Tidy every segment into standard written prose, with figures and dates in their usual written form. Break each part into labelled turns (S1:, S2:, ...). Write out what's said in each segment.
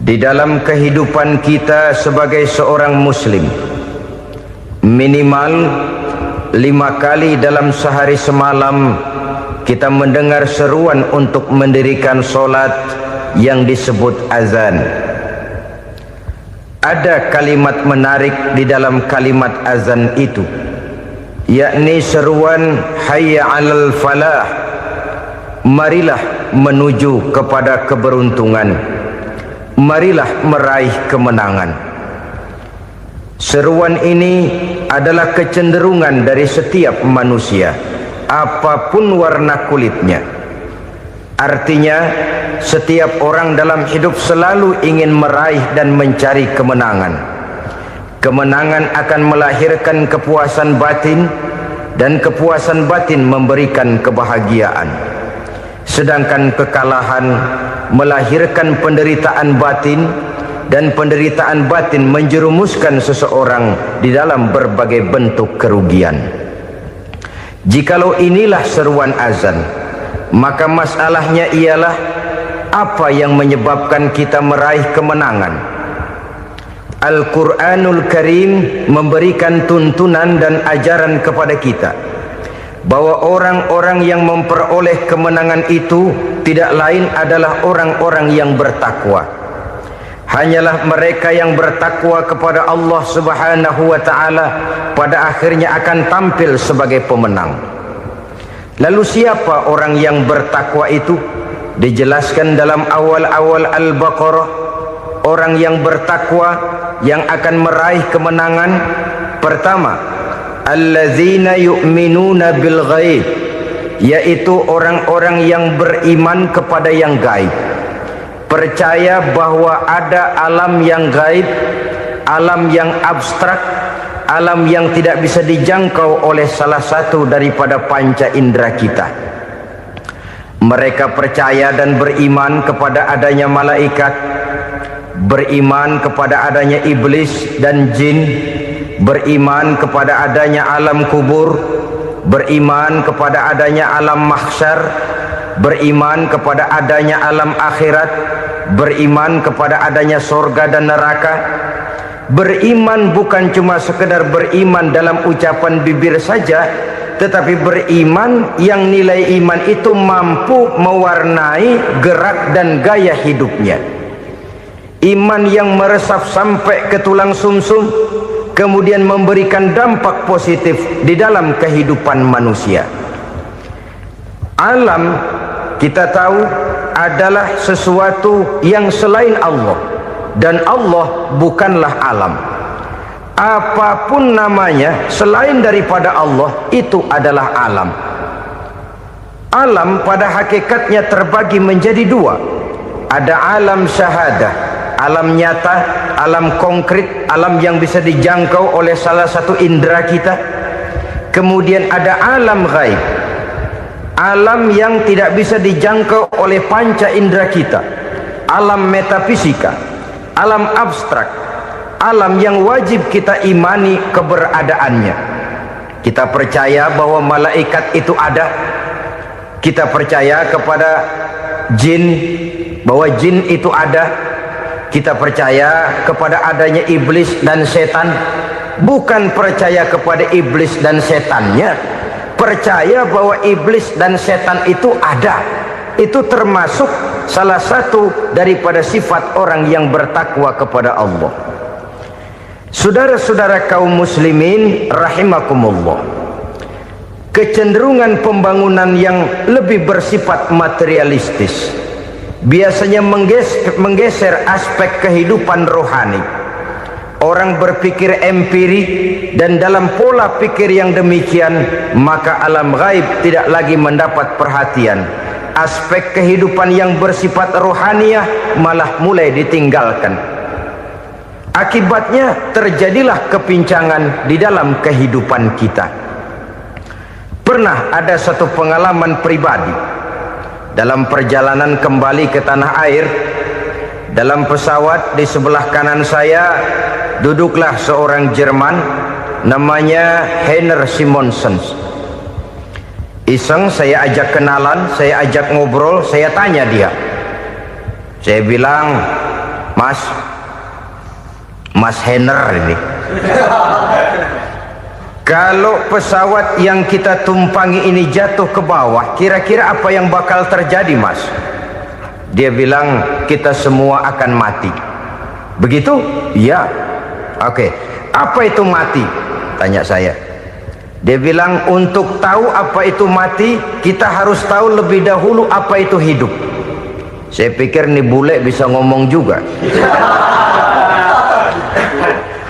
S1: Di dalam kehidupan kita sebagai seorang muslim, minimal 5 kali dalam sehari semalam kita mendengar seruan untuk mendirikan solat yang disebut azan. Ada kalimat menarik di dalam kalimat azan itu, yakni seruan hayya 'alal falah, marilah menuju kepada keberuntungan, marilah meraih kemenangan. Seruan ini adalah kecenderungan dari setiap manusia, apapun warna kulitnya. Artinya, setiap orang dalam hidup selalu ingin meraih dan mencari kemenangan. Kemenangan akan melahirkan kepuasan batin, dan kepuasan batin memberikan kebahagiaan. Sedangkan kekalahan melahirkan penderitaan batin, dan penderitaan batin menjerumuskan seseorang di dalam berbagai bentuk kerugian. Jikalau inilah seruan azan, maka masalahnya ialah apa yang menyebabkan kita meraih kemenangan. Al-Quranul Karim memberikan tuntunan dan ajaran kepada kita bahwa orang-orang yang memperoleh kemenangan itu tidak lain adalah orang-orang yang bertakwa. Hanyalah mereka yang bertakwa kepada Allah Subhanahu wa ta'ala pada akhirnya akan tampil sebagai pemenang. Lalu siapa orang yang bertakwa itu? Dijelaskan dalam awal-awal Al-Baqarah, orang yang bertakwa yang akan meraih kemenangan. Pertama, allazina yu'minuna bil ghaib, yaitu orang-orang yang beriman kepada yang gaib, percaya bahwa ada alam yang gaib, alam yang abstrak, alam yang tidak bisa dijangkau oleh salah satu daripada panca indera kita. Mereka percaya dan beriman kepada adanya malaikat, beriman kepada adanya iblis dan jin, beriman kepada adanya alam kubur, beriman kepada adanya alam mahsyar, beriman kepada adanya alam akhirat, beriman kepada adanya surga dan neraka. Beriman bukan cuma sekedar beriman dalam ucapan bibir saja, tetapi beriman yang nilai iman itu mampu mewarnai gerak dan gaya hidupnya. Iman yang meresap sampai ke tulang sumsum, kemudian memberikan dampak positif di dalam kehidupan manusia. Alam, kita tahu, adalah sesuatu yang selain Allah, dan Allah bukanlah alam. Apapun namanya selain daripada Allah, itu adalah alam. Alam pada hakikatnya terbagi menjadi dua. Ada alam syahadah, alam nyata, alam konkret, alam yang bisa dijangkau oleh salah satu indera kita. Kemudian ada alam ghaib, alam yang tidak bisa dijangkau oleh panca indera kita, alam metafisika, alam abstrak, alam yang wajib kita imani keberadaannya. Kita percaya bahwa malaikat itu ada, kita percaya kepada jin, bahwa jin itu ada, kita percaya kepada adanya iblis dan setan. Bukan percaya kepada iblis dan setannya, percaya bahwa iblis dan setan itu ada. Itu termasuk salah satu daripada sifat orang yang bertakwa kepada Allah. Saudara-saudara kaum muslimin rahimakumullah, kecenderungan pembangunan yang lebih bersifat materialistis biasanya menggeser aspek kehidupan rohani. Orang berpikir empiri, dan dalam pola pikir yang demikian maka alam gaib tidak lagi mendapat perhatian. Aspek kehidupan yang bersifat rohaniah malah mulai ditinggalkan. Akibatnya terjadilah kepincangan di dalam kehidupan kita. Pernah ada satu pengalaman pribadi dalam perjalanan kembali ke tanah air. Dalam pesawat di sebelah kanan saya duduklah seorang Jerman namanya Heiner Simonsen. Iseng saya ajak kenalan, saya ajak ngobrol, saya tanya dia. Saya bilang, Mas Henner ini. Kalau pesawat yang kita tumpangi ini jatuh ke bawah, kira-kira apa yang bakal terjadi, Mas? Dia bilang, kita semua akan mati. Begitu? Ya. Oke. Apa itu mati? Tanya saya. Dia bilang, untuk tahu apa itu mati, kita harus tahu lebih dahulu apa itu hidup. Saya pikir nih bule bisa ngomong juga.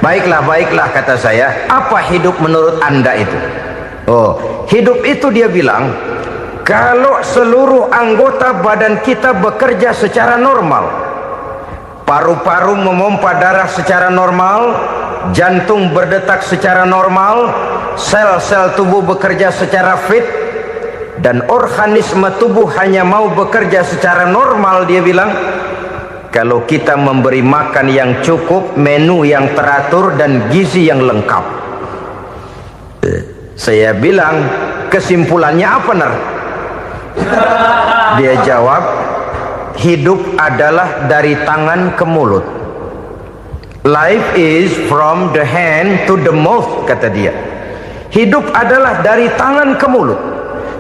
S1: Baiklah kata saya. Apa hidup menurut Anda itu? Oh, hidup itu dia bilang, kalau seluruh anggota badan kita bekerja secara normal, paru-paru memompa darah secara normal, jantung berdetak secara normal, sel-sel tubuh bekerja secara fit, dan organisme tubuh hanya mau bekerja secara normal, dia bilang, kalau kita memberi makan yang cukup, menu yang teratur, dan gizi yang lengkap. Saya bilang, kesimpulannya apa, Ner? Dia jawab, hidup adalah dari tangan ke mulut. Life is from the hand to the mouth, kata dia. Hidup adalah dari tangan ke mulut.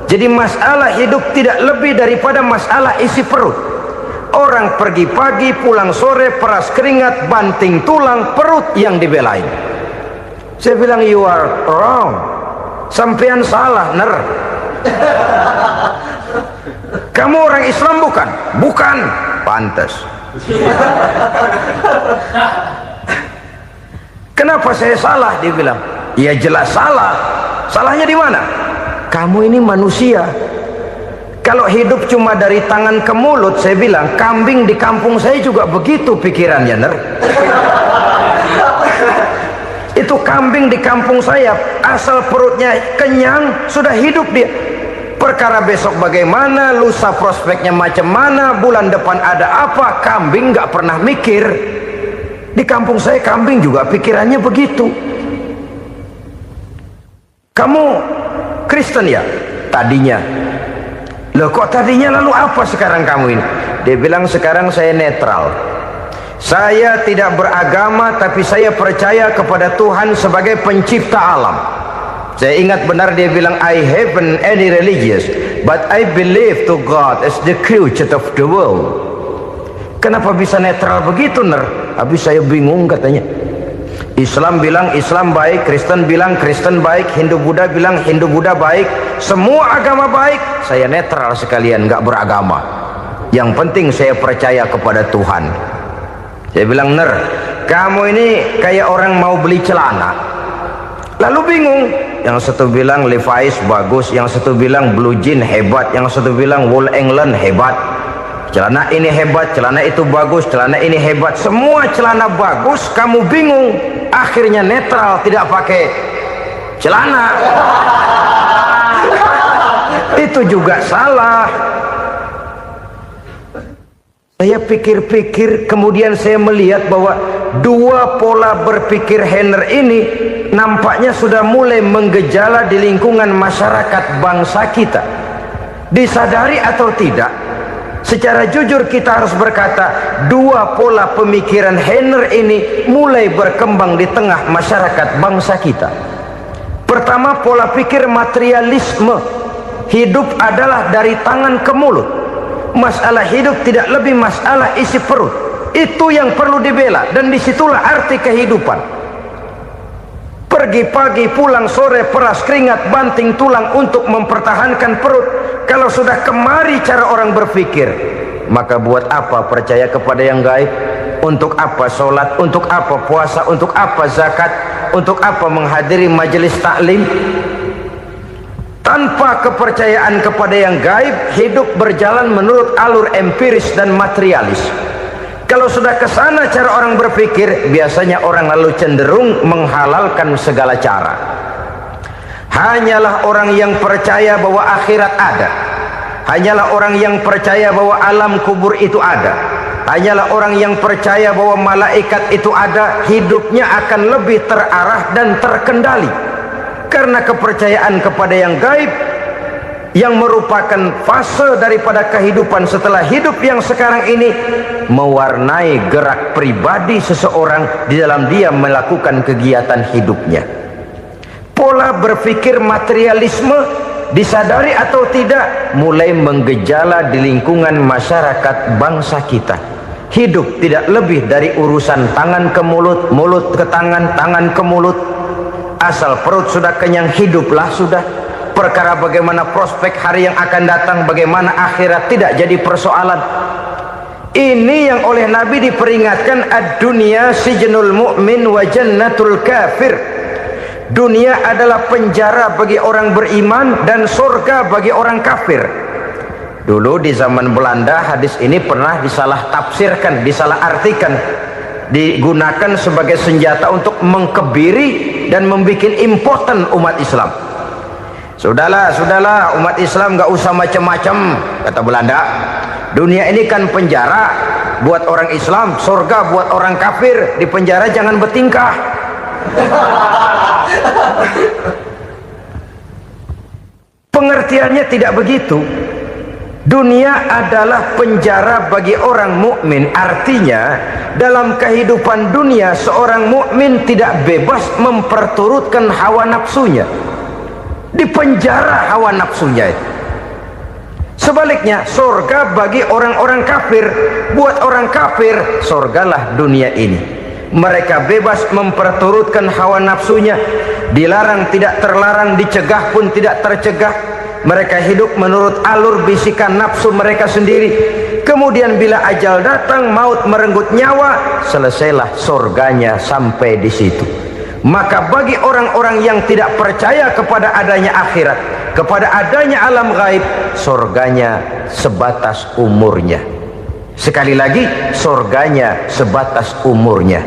S1: Jadi masalah hidup tidak lebih daripada masalah isi perut. Orang pergi pagi, pulang sore, peras keringat, banting tulang, perut yang dibelain. Saya bilang, you are wrong. Sampean salah, Ner. Kamu orang Islam bukan? Bukan. Pantas. Kenapa saya salah? Dia bilang, ya jelas salah. Salahnya di mana? Kamu ini manusia. Kalau hidup cuma dari tangan ke mulut, saya bilang, kambing di kampung saya juga begitu pikirannya, Ner. Itu kambing di kampung saya, asal perutnya kenyang, sudah hidup dia. Perkara besok bagaimana, lusa prospeknya macam mana, bulan depan ada apa, kambing nggak pernah mikir. Di kampung saya kambing juga pikirannya begitu. Kamu Kristen ya? Tadinya. Loh kok tadinya, lalu apa sekarang kamu ini? Dia bilang, sekarang saya netral. Saya tidak beragama, tapi saya percaya kepada Tuhan sebagai pencipta alam. Saya ingat benar dia bilang, I haven't any religious, but I believe to God as the creator of the world. Kenapa bisa netral begitu, Ner? Habis saya bingung katanya. Islam bilang Islam baik, Kristen bilang Kristen baik, Hindu Buddha bilang Hindu Buddha baik, semua agama baik. Saya netral sekalian, nggak beragama. Yang penting saya percaya kepada Tuhan. Saya bilang, Ner, kamu ini kayak orang mau beli celana, lalu bingung. Yang satu bilang Levi's bagus, yang satu bilang Blue Jean hebat, yang satu bilang Wool England hebat. Celana ini hebat, celana itu bagus, celana ini hebat, semua celana bagus, kamu bingung. Akhirnya netral, tidak pakai celana. Itu juga salah. Saya pikir-pikir, kemudian saya melihat bahwa dua pola berpikir Henner ini nampaknya sudah mulai menggejala di lingkungan masyarakat bangsa kita. Disadari atau tidak, secara jujur kita harus berkata, dua pola pemikiran Henner ini mulai berkembang di tengah masyarakat bangsa kita. Pertama, pola pikir materialisme. Hidup adalah dari tangan ke mulut. Masalah hidup tidak lebih masalah isi perut. Itu yang perlu dibela, dan disitulah arti kehidupan. Pergi pagi, pulang sore, peras keringat, banting tulang untuk mempertahankan perut. Kalau sudah kemari cara orang berpikir, maka buat apa percaya kepada yang gaib? Untuk apa sholat? Untuk apa puasa? Untuk apa zakat? Untuk apa menghadiri majelis taklim? Tanpa kepercayaan kepada yang gaib, hidup berjalan menurut alur empiris dan materialis. Kalau sudah ke sana cara orang berpikir, biasanya orang lalu cenderung menghalalkan segala cara. Hanyalah orang yang percaya bahwa akhirat ada, hanyalah orang yang percaya bahwa alam kubur itu ada, hanyalah orang yang percaya bahwa malaikat itu ada, hidupnya akan lebih terarah dan terkendali. Karena kepercayaan kepada yang gaib, yang merupakan fase daripada kehidupan setelah hidup yang sekarang ini, mewarnai gerak pribadi seseorang di dalam dia melakukan kegiatan hidupnya. Pola berpikir materialisme, disadari atau tidak, mulai menggejala di lingkungan masyarakat bangsa kita. Hidup tidak lebih dari urusan tangan ke mulut, mulut ke tangan, tangan ke mulut. Asal perut sudah kenyang, hiduplah sudah. Perkara bagaimana prospek hari yang akan datang, bagaimana akhirat, tidak jadi persoalan. Ini yang oleh Nabi diperingatkan, ad-dunya sijnul mu'min wa jannatul kafir. Dunia adalah penjara bagi orang beriman dan surga bagi orang kafir. Dulu di zaman Belanda hadis ini pernah disalah tafsirkan, disalah artikan, digunakan sebagai senjata untuk mengkebiri dan membuat impoten umat Islam. Sudahlah umat Islam gak usah macam-macam, kata Belanda. Dunia ini kan penjara buat orang Islam, surga buat orang kafir. Di penjara jangan bertingkah. Pengertiannya tidak begitu. Dunia adalah penjara bagi orang mukmin. Artinya dalam kehidupan dunia seorang mukmin tidak bebas memperturutkan hawa nafsunya. Di penjara hawa nafsunya. Sebaliknya surga bagi orang-orang kafir. Buat orang kafir surgalah dunia ini. Mereka bebas memperturutkan hawa nafsunya, dilarang tidak terlarang, dicegah pun tidak tercegah. Mereka hidup menurut alur bisikan nafsu mereka sendiri. Kemudian bila ajal datang, maut merenggut nyawa, selesailah surganya sampai di situ. Maka bagi orang-orang yang tidak percaya kepada adanya akhirat, kepada adanya alam gaib, surganya sebatas umurnya. Sekali lagi, surganya sebatas umurnya.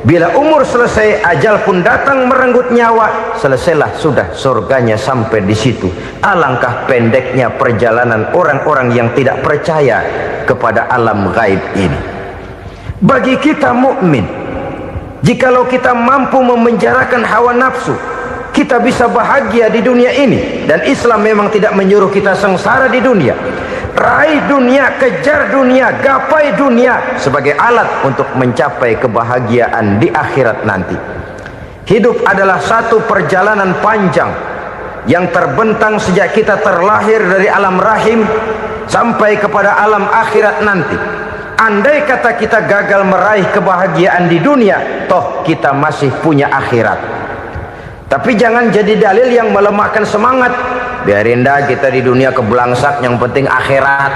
S1: Bila umur selesai, ajal pun datang merenggut nyawa, selesailah sudah surganya sampai di situ. Alangkah pendeknya perjalanan orang-orang yang tidak percaya kepada alam gaib ini. Bagi kita mukmin, jikalau kita mampu memenjarakan hawa nafsu, kita bisa bahagia di dunia ini. Dan Islam memang tidak menyuruh kita sengsara di dunia. Raih dunia, kejar dunia, gapai dunia sebagai alat untuk mencapai kebahagiaan di akhirat nanti. Hidup adalah satu perjalanan panjang yang terbentang sejak kita terlahir dari alam rahim sampai kepada alam akhirat nanti. Andai kata kita gagal meraih kebahagiaan di dunia, toh kita masih punya akhirat. Tapi jangan jadi dalil yang melemahkan semangat. Biarin dah kita di dunia kebelangsak, yang penting akhirat.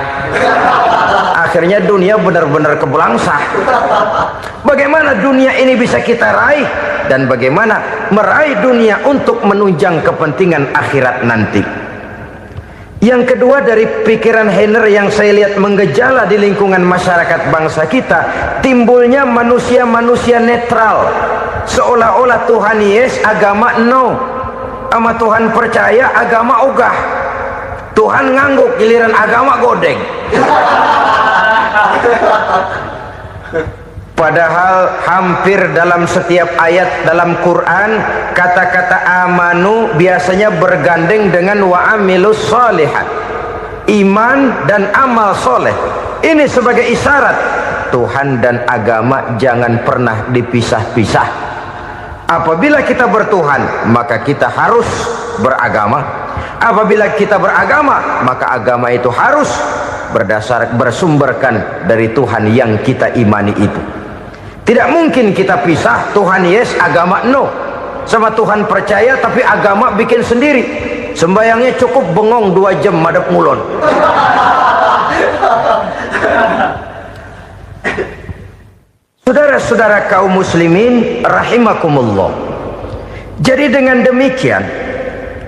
S1: Akhirnya dunia benar-benar kebelangsak. Bagaimana dunia ini bisa kita raih, dan bagaimana meraih dunia untuk menunjang kepentingan akhirat nanti. Yang kedua, dari pikiran Heiner yang saya lihat menggejala di lingkungan masyarakat bangsa kita, timbulnya manusia-manusia netral. Seolah-olah Tuhan yes, agama no. Sama Tuhan percaya, agama ogah. Tuhan ngangguk, giliran agama godeng. Padahal hampir dalam setiap ayat dalam Quran, kata-kata amanu biasanya bergandeng dengan wa amilus sholihat, iman dan amal soleh. Ini sebagai isyarat Tuhan dan agama jangan pernah dipisah-pisah. Apabila kita bertuhan, maka kita harus beragama. Apabila kita beragama, maka agama itu harus bersumberkan dari Tuhan yang kita imani itu. Tidak mungkin kita pisah, Tuhan yes, agama no. Sama Tuhan percaya tapi agama bikin sendiri. Sembayangnya cukup bengong 2 jam madep mulon. Saudara-saudara kaum muslimin rahimakumullah. Jadi dengan demikian,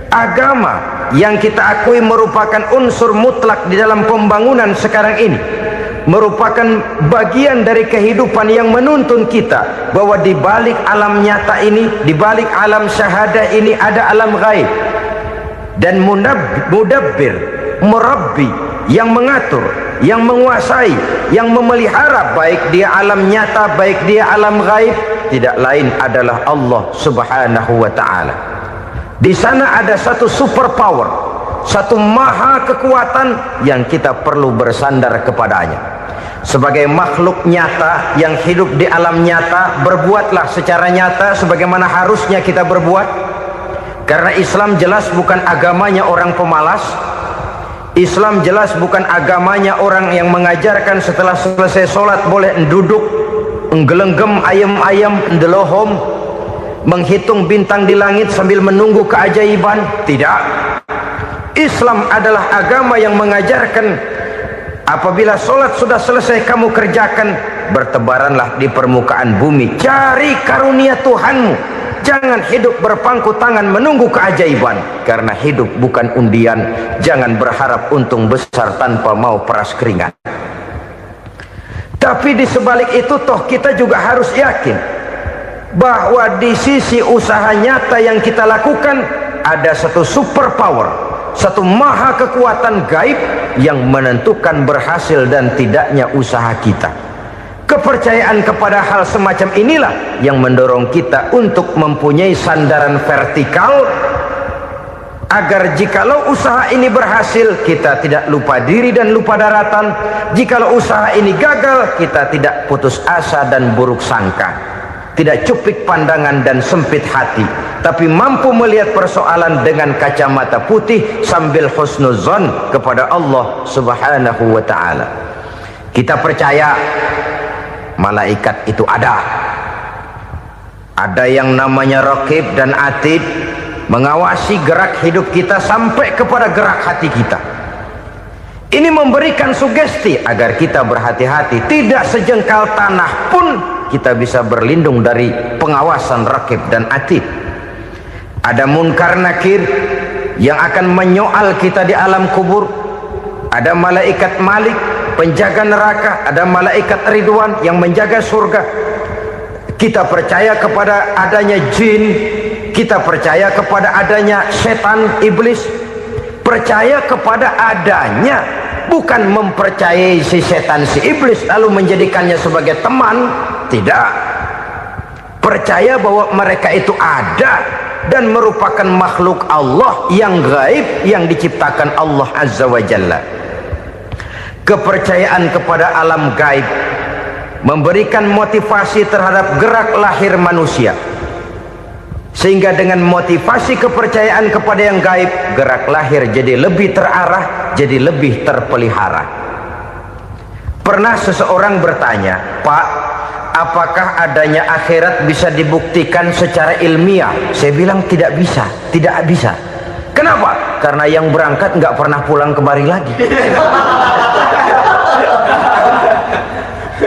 S1: agama yang kita akui merupakan unsur mutlak di dalam pembangunan sekarang ini, merupakan bagian dari kehidupan yang menuntun kita bahwa di balik alam nyata ini, di balik alam syahadah ini ada alam gaib. Dan mudabbir, murabbi, yang mengatur, yang menguasai, yang memelihara baik dia alam nyata, baik dia alam gaib, tidak lain adalah Allah Subhanahu wa ta'ala. Di sana ada satu super power, satu maha kekuatan yang kita perlu bersandar kepadanya. Sebagai makhluk nyata yang hidup di alam nyata, berbuatlah secara nyata sebagaimana harusnya kita berbuat. Karena Islam jelas bukan agamanya orang pemalas. Islam jelas bukan agamanya orang yang mengajarkan setelah selesai sholat boleh duduk, nggelenggem ayam-ayam, ndelohom, menghitung bintang di langit sambil menunggu keajaiban. Tidak. Islam adalah agama yang mengajarkan apabila sholat sudah selesai kamu kerjakan, bertebaranlah di permukaan bumi, cari karunia Tuhanmu. Jangan hidup berpangku tangan menunggu keajaiban, karena hidup bukan undian. Jangan berharap untung besar tanpa mau peras keringat. Tapi di sebalik itu toh kita juga harus yakin bahwa di sisi usaha nyata yang kita lakukan ada satu super power, satu maha kekuatan gaib yang menentukan berhasil dan tidaknya usaha kita. Kepercayaan kepada hal semacam inilah yang mendorong kita untuk mempunyai sandaran vertikal, agar jikalau usaha ini berhasil, kita tidak lupa diri dan lupa daratan. Jikalau usaha ini gagal, kita tidak putus asa dan buruk sangka, tidak cupik pandangan dan sempit hati, tapi mampu melihat persoalan dengan kacamata putih sambil husnuzon kepada Allah Subhanahu wa ta'ala. Kita percaya malaikat itu ada yang namanya raqib dan atid, mengawasi gerak hidup kita sampai kepada gerak hati kita. Ini memberikan sugesti agar kita berhati-hati, tidak sejengkal tanah pun kita bisa berlindung dari pengawasan raqib dan atid. Ada munkar nakir yang akan menyoal kita di alam kubur. Ada malaikat Malik, penjaga neraka. Ada malaikat Ridwan yang menjaga surga. Kita percaya kepada adanya jin, kita percaya kepada adanya setan, iblis. Percaya kepada adanya, bukan mempercayai si setan, si iblis lalu menjadikannya sebagai teman. Tidak. Percaya bahwa mereka itu ada dan merupakan makhluk Allah yang gaib, yang diciptakan Allah Azza wa Jalla. Kepercayaan kepada alam gaib memberikan motivasi terhadap gerak lahir manusia, sehingga dengan motivasi kepercayaan kepada yang gaib, gerak lahir jadi lebih terarah, jadi lebih terpelihara. Pernah seseorang bertanya, "Pak, apakah adanya akhirat bisa dibuktikan secara ilmiah?" Saya bilang tidak bisa, tidak bisa. Kenapa? Karena yang berangkat nggak pernah pulang kembali lagi.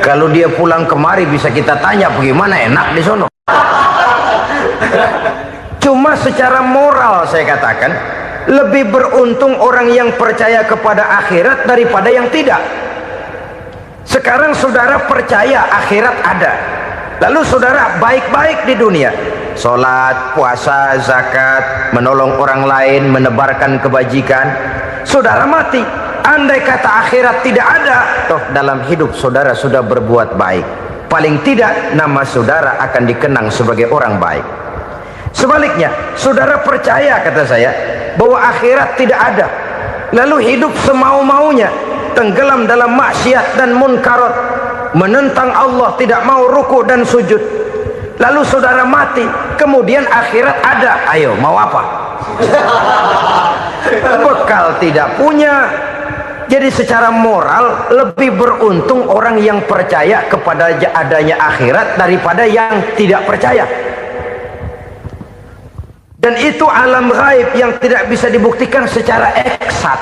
S1: Kalau dia pulang kemari bisa kita tanya bagaimana enak di sono. Cuma secara moral saya katakan, lebih beruntung orang yang percaya kepada akhirat daripada yang tidak. Sekarang saudara percaya akhirat ada, lalu saudara baik-baik di dunia, sholat, puasa, zakat, menolong orang lain, menebarkan kebajikan. Saudara mati, andai kata akhirat tidak ada, toh dalam hidup saudara sudah berbuat baik. Paling tidak nama saudara akan dikenang sebagai orang baik. Sebaliknya, saudara percaya, kata saya, bahwa akhirat tidak ada, lalu hidup semau-maunya, tenggelam dalam maksiat dan munkarat, menentang Allah, tidak mau ruku dan sujud. Lalu saudara mati, kemudian akhirat ada, ayo mau apa? Bekal tidak punya. Jadi secara moral lebih beruntung orang yang percaya kepada adanya akhirat daripada yang tidak percaya. Dan itu alam gaib yang tidak bisa dibuktikan secara eksat.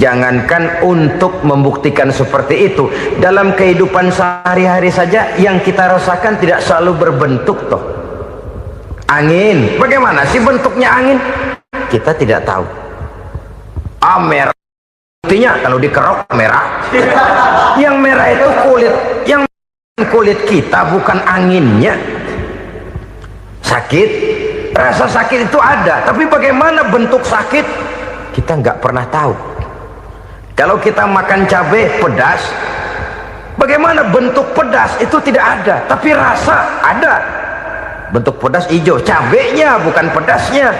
S1: Jangankan untuk membuktikan seperti itu, dalam kehidupan sehari-hari saja yang kita rasakan tidak selalu berbentuk toh. Angin, bagaimana sih bentuknya angin? Kita tidak tahu. Merah, buktinya kalau dikerok merah. Yang merah itu kulit, yang kulit kita bukan anginnya. Sakit, rasa sakit itu ada, tapi bagaimana bentuk sakit kita nggak pernah tahu. Kalau kita makan cabai pedas, bagaimana bentuk pedas itu tidak ada, tapi rasa ada. bentuk pedas hijau, cabenya bukan pedasnya.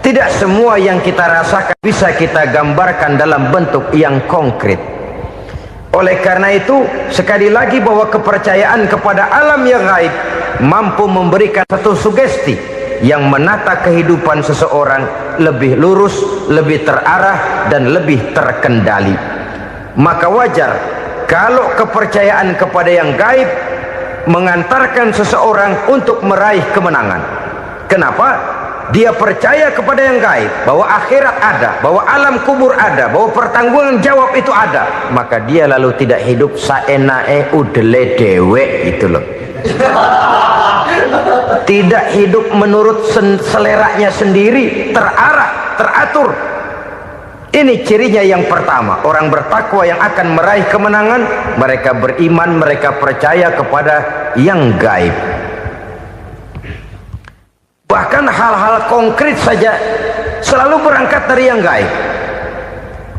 S1: Tidak semua yang kita rasakan bisa kita gambarkan dalam bentuk yang konkret. Oleh karena itu, sekali lagi bahwa kepercayaan kepada alam yang gaib mampu memberikan satu sugesti yang menata kehidupan seseorang lebih lurus, lebih terarah, dan lebih terkendali. Maka wajar kalau kepercayaan kepada yang gaib mengantarkan seseorang untuk meraih kemenangan. Kenapa? Dia percaya kepada yang gaib, bahwa akhirat ada, bahwa alam kubur ada, bahwa pertanggungan jawab itu ada. Maka dia lalu tidak hidup saenae udele dewe, itu loh. Tidak hidup menurut seleranya sendiri, terarah, teratur. Ini cirinya yang pertama. Orang bertakwa yang akan meraih kemenangan, mereka beriman, mereka percaya kepada yang gaib. Bahkan hal-hal konkret saja selalu berangkat dari yang gaib.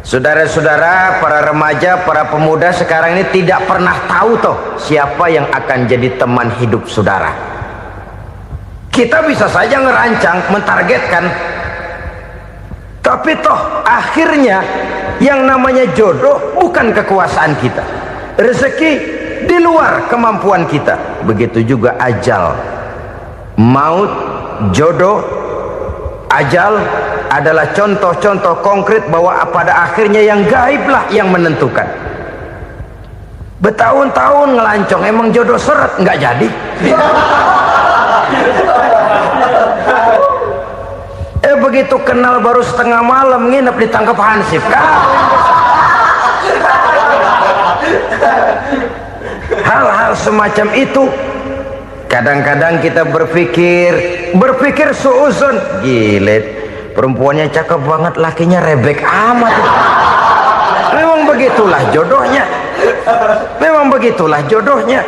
S1: Saudara-saudara, para remaja, para pemuda sekarang ini tidak pernah tahu toh siapa yang akan jadi teman hidup saudara. Kita bisa saja ngerancang, mentargetkan, tapi toh akhirnya yang namanya jodoh bukan kekuasaan kita. Rezeki di luar kemampuan kita. Begitu juga ajal, maut, jodoh, ajal adalah contoh-contoh konkret bahwa pada akhirnya yang gaiblah yang menentukan. Bertahun-tahun ngelancong, emang jodoh seret nggak jadi. Begitu kenal baru setengah malam nginep ditangkap hansip kan. Hal-hal semacam itu kadang-kadang kita berpikir suuzon, gilet, perempuannya cakep banget, lakinya rebek amat. Memang begitulah jodohnya. Memang begitulah jodohnya.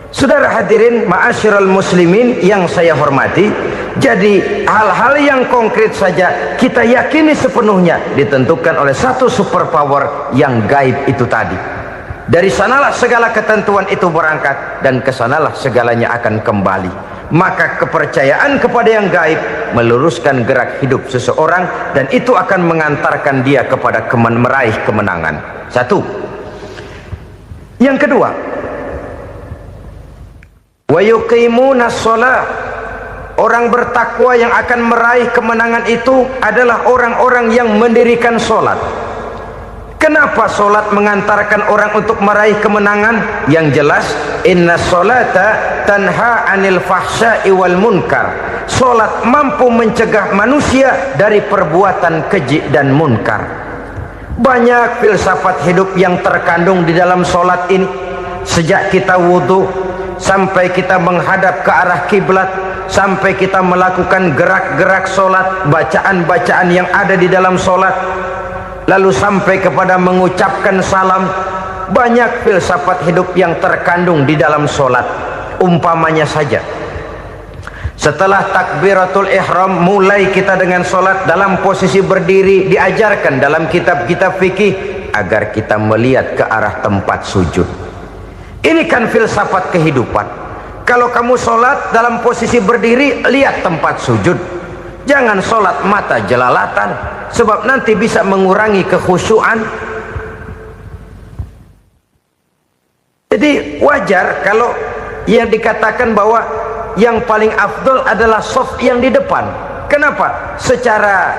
S1: Saudara hadirin ma'asyiral muslimin yang saya hormati, jadi hal-hal yang konkret saja kita yakini sepenuhnya ditentukan oleh satu superpower yang gaib itu tadi. Dari sanalah segala ketentuan itu berangkat dan kesanalah segalanya akan kembali. Maka kepercayaan kepada yang gaib meluruskan gerak hidup seseorang dan itu akan mengantarkan dia kepada meraih kemenangan. Satu. Yang kedua, wa yuqimuna shalah. Orang bertakwa yang akan meraih kemenangan itu adalah orang-orang yang mendirikan sholat. Kenapa sholat mengantarkan orang untuk meraih kemenangan? Yang jelas, inna sholata tanha anil fahsya'i wal munkar. Sholat mampu mencegah manusia dari perbuatan keji dan munkar. Banyak filsafat hidup yang terkandung di dalam sholat ini. Sejak kita wudhu sampai kita menghadap ke arah kiblat, sampai kita melakukan gerak-gerak sholat, bacaan-bacaan yang ada di dalam sholat, lalu sampai kepada mengucapkan salam. Banyak filsafat hidup yang terkandung di dalam sholat. Umpamanya saja, setelah takbiratul ihram mulai kita dengan sholat dalam posisi berdiri, diajarkan dalam kitab-kitab fikih agar kita melihat ke arah tempat sujud. Ini kan filsafat kehidupan. Kalau kamu sholat dalam posisi berdiri, lihat tempat sujud. Jangan sholat mata jelalatan, sebab nanti bisa mengurangi kekhusyuan. Jadi wajar kalau yang dikatakan bahwa yang paling afdol adalah shaf yang di depan. Kenapa? Secara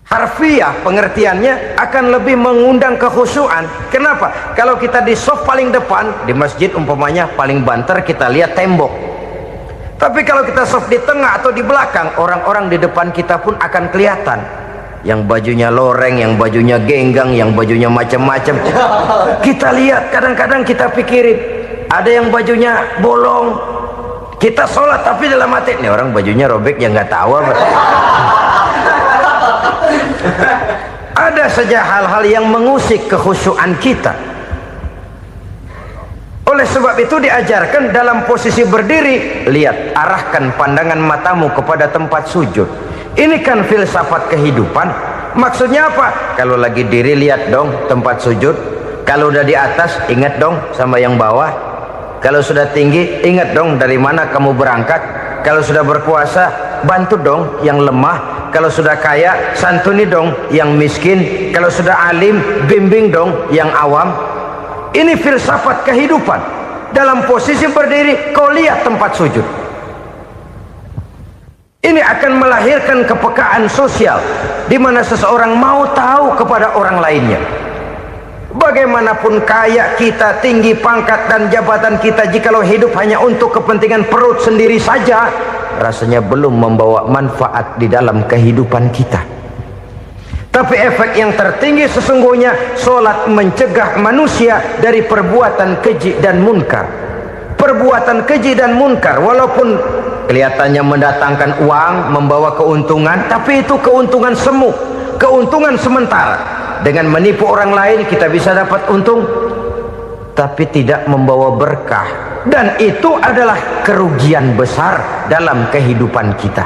S1: harfiah pengertiannya akan lebih mengundang kekhusyuan. Kenapa? Kalau kita di shaf paling depan di masjid umpamanya paling banter kita lihat tembok. Tapi kalau kita shaf di tengah atau di belakang, orang-orang di depan kita pun akan kelihatan. Yang bajunya loreng, yang bajunya genggang, yang bajunya macam-macam. Kita lihat, kadang-kadang kita pikirin, ada yang bajunya bolong. Kita sholat tapi dalam hati, nih orang bajunya robek yang nggak tahu apa. Ada saja hal-hal yang mengusik kekhusyuan kita. Oleh sebab itu diajarkan dalam posisi berdiri, lihat, arahkan pandangan matamu kepada tempat sujud. Ini kan filsafat kehidupan. Maksudnya apa? Kalau lagi diri lihat dong tempat sujud. Kalau udah di atas ingat dong sama yang bawah. Kalau sudah tinggi, ingat dong dari mana kamu berangkat. Kalau sudah berkuasa, bantu dong yang lemah. Kalau sudah kaya, santuni dong yang miskin. Kalau sudah alim, bimbing dong yang awam. Ini filsafat kehidupan. Dalam posisi berdiri, kau lihat tempat sujud. Ini akan melahirkan kepekaan sosial, di mana seseorang mau tahu kepada orang lainnya. Bagaimanapun kaya kita, tinggi pangkat dan jabatan kita, jikalau hidup hanya untuk kepentingan perut sendiri saja, rasanya belum membawa manfaat di dalam kehidupan kita. Tapi efek yang tertinggi sesungguhnya, solat mencegah manusia dari perbuatan keji dan munkar. Perbuatan keji dan munkar, walaupun kelihatannya mendatangkan uang, membawa keuntungan, tapi itu keuntungan semu, keuntungan sementara. Dengan menipu orang lain kita bisa dapat untung, tapi tidak membawa berkah, dan itu adalah kerugian besar dalam kehidupan kita.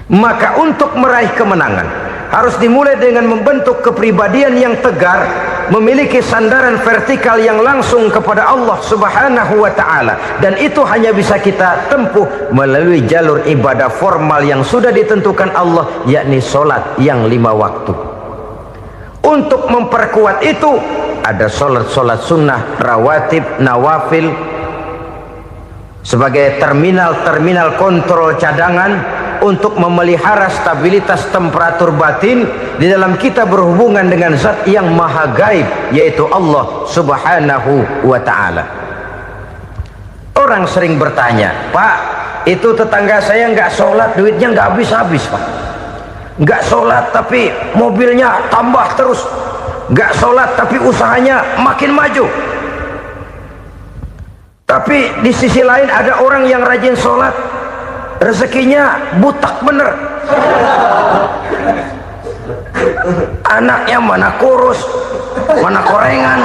S1: Maka untuk meraih kemenangan harus dimulai dengan membentuk kepribadian yang tegar, memiliki sandaran vertikal yang langsung kepada Allah Subhanahu wa ta'ala, dan itu hanya bisa kita tempuh melalui jalur ibadah formal yang sudah ditentukan Allah, yakni solat yang 5 waktu. Untuk memperkuat itu ada solat-solat sunnah, rawatib, nawafil sebagai terminal kontrol cadangan untuk memelihara stabilitas temperatur batin di dalam kita berhubungan dengan zat yang maha gaib, yaitu Allah Subhanahu wa ta'ala. Orang sering bertanya, Pak, itu tetangga saya nggak sholat, duitnya nggak habis-habis, Pak. Nggak sholat tapi mobilnya tambah terus, nggak sholat tapi usahanya makin maju. Tapi di sisi lain ada orang yang rajin sholat, rezekinya butak bener, anaknya mana kurus, mana korengan.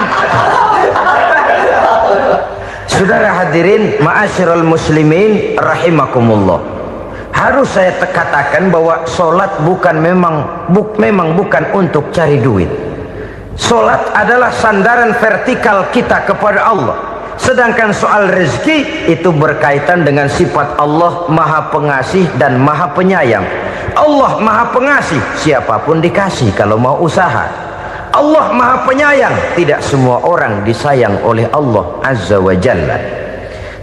S1: Saudara hadirin ma'asyiral muslimin rahimakumullah, harus saya katakan bahwa solat memang bukan untuk cari duit. Solat adalah sandaran vertikal kita kepada Allah. Sedangkan soal rezeki itu berkaitan dengan sifat Allah maha pengasih dan maha penyayang. Allah maha pengasih, siapapun dikasih kalau mau usaha. Allah maha penyayang, tidak semua orang disayang oleh Allah Azza wa Jalla.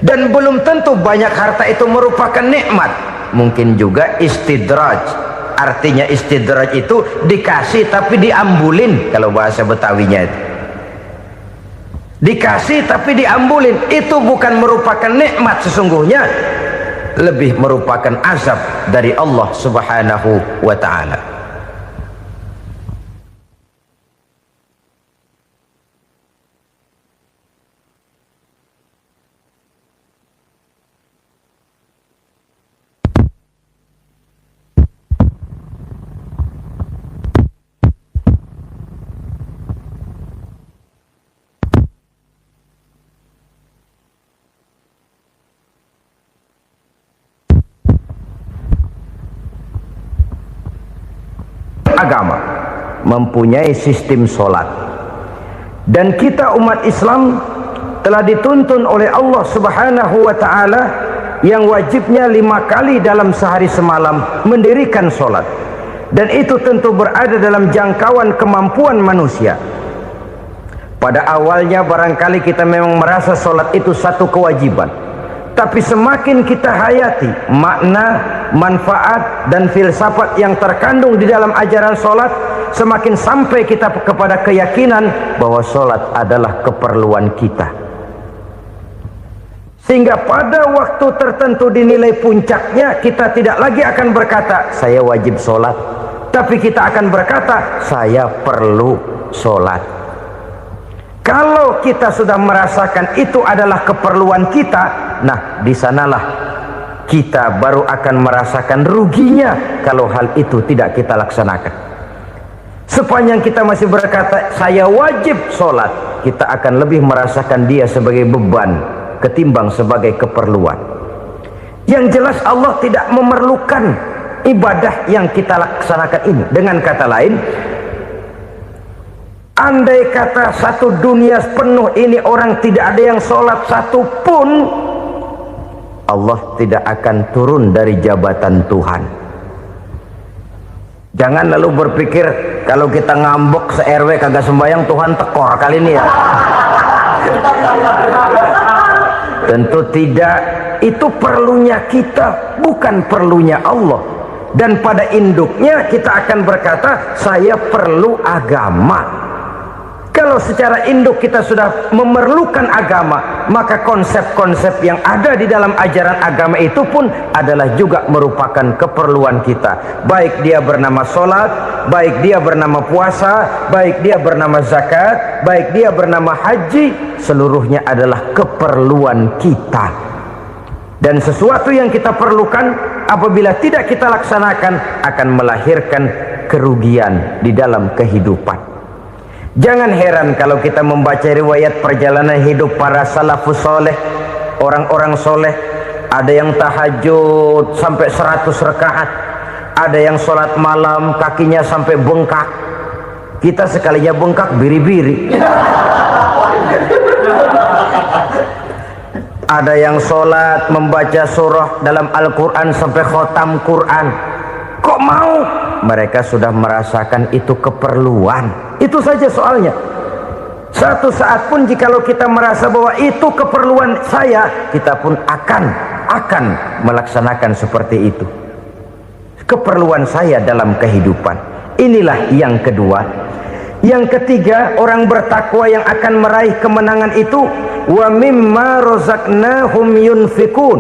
S1: Dan belum tentu banyak harta itu merupakan nikmat. Mungkin juga istidraj. Artinya istidraj itu dikasih tapi diambulin, kalau bahasa Betawinya itu. Dikasih tapi diambulin, itu bukan merupakan nikmat sesungguhnya, lebih merupakan azab dari Allah Subhanahu wa ta'ala. Agama mempunyai sistem solat, dan kita umat Islam telah dituntun oleh Allah Subhanahu wa ta'ala yang wajibnya 5 kali dalam sehari semalam mendirikan solat, dan itu tentu berada dalam jangkauan kemampuan manusia. Pada awalnya barangkali kita memang merasa solat itu satu kewajiban, tapi semakin kita hayati makna, manfaat dan filsafat yang terkandung di dalam ajaran solat, semakin sampai kita kepada keyakinan bahwa solat adalah keperluan kita. Sehingga pada waktu tertentu dinilai puncaknya, kita tidak lagi akan berkata saya wajib solat, tapi kita akan berkata saya perlu solat. Kalau kita sudah merasakan itu adalah keperluan kita, nah di sanalah kita baru akan merasakan ruginya kalau hal itu tidak kita laksanakan. Sepanjang kita masih berkata saya wajib sholat, kita akan lebih merasakan dia sebagai beban ketimbang sebagai keperluan. Yang jelas Allah tidak memerlukan ibadah yang kita laksanakan ini. Dengan kata lain, Andai kata satu dunia penuh ini orang tidak ada yang sholat satu pun, Allah tidak akan turun dari jabatan Tuhan. Jangan lalu berpikir kalau kita ngambek se-RW kagak sembahyang Tuhan tekor kali ini ya. Tentu tidak. Itu perlunya kita, bukan perlunya Allah. Dan pada induknya kita akan berkata, saya perlu agama. Kalau secara induk kita sudah memerlukan agama, maka konsep-konsep yang ada di dalam ajaran agama itu pun adalah juga merupakan keperluan kita. Baik dia bernama sholat, baik dia bernama puasa, baik dia bernama zakat, baik dia bernama haji, seluruhnya adalah keperluan kita. Dan sesuatu yang kita perlukan apabila tidak kita laksanakan akan melahirkan kerugian di dalam kehidupan. Jangan heran kalau kita membaca riwayat perjalanan hidup para salafus soleh, orang-orang soleh. Ada yang tahajud sampai 100 rakaat, ada yang sholat malam kakinya sampai bengkak. Kita sekalinya bengkak biri-biri. Ada yang sholat membaca surah dalam Al-Quran sampai khotam Quran. Kok mau? Mereka sudah merasakan itu keperluan. Itu saja soalnya. Satu saat pun jikalau kita merasa bahwa itu keperluan saya, kita pun akan melaksanakan seperti itu. Keperluan saya dalam kehidupan. Inilah yang kedua. Yang ketiga, orang bertakwa yang akan meraih kemenangan itu, wa mimma razaqnahum yunfikun.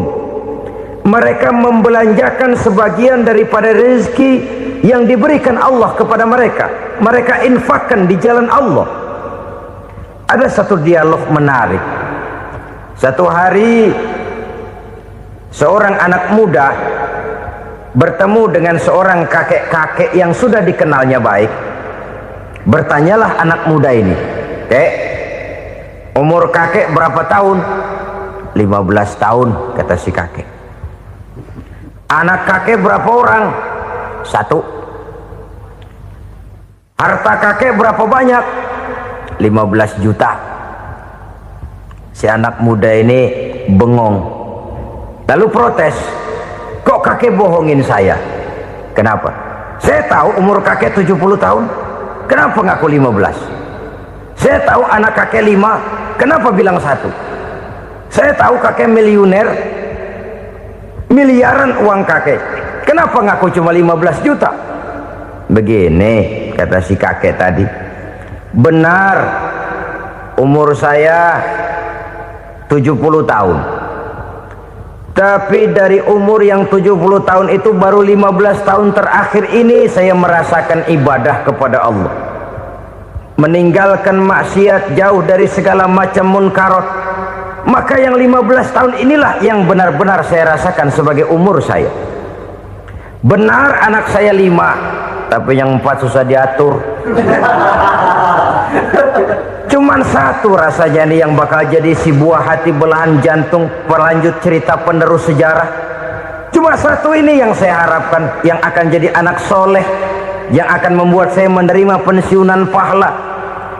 S1: Mereka membelanjakan sebagian daripada rezeki yang diberikan Allah kepada mereka. Mereka infakkan di jalan Allah. Ada satu dialog menarik. Satu hari seorang anak muda bertemu dengan seorang kakek-kakek yang sudah dikenalnya baik. Bertanyalah anak muda ini, "Kek, umur kakek berapa tahun?" 15 tahun, kata si kakek. Anak kakek berapa orang? 1. Harta kakek berapa banyak? 15 juta. Si anak muda ini bengong, lalu protes, "Kok kakek bohongin saya?" "Kenapa?" "Saya tahu umur kakek 70 tahun. Kenapa ngaku 15? Saya tahu anak kakek 5. Kenapa bilang 1? Saya tahu kakek miliuner, miliaran uang kakek. Kenapa ngaku cuma 15 juta? Begini, kata si kakek tadi. Benar, umur saya 70 tahun. Tapi dari umur yang 70 tahun itu baru 15 tahun terakhir ini saya merasakan ibadah kepada Allah. Meninggalkan maksiat, jauh dari segala macam munkarat. Maka yang 15 tahun inilah yang benar-benar saya rasakan sebagai umur saya. Benar anak saya 5, tapi yang 4 susah diatur. Cuman 1 rasanya nih yang bakal jadi si buah hati belahan jantung berlanjut cerita penerus sejarah. Cuma 1 ini yang saya harapkan, yang akan jadi anak soleh, yang akan membuat saya menerima pensiunan pahala.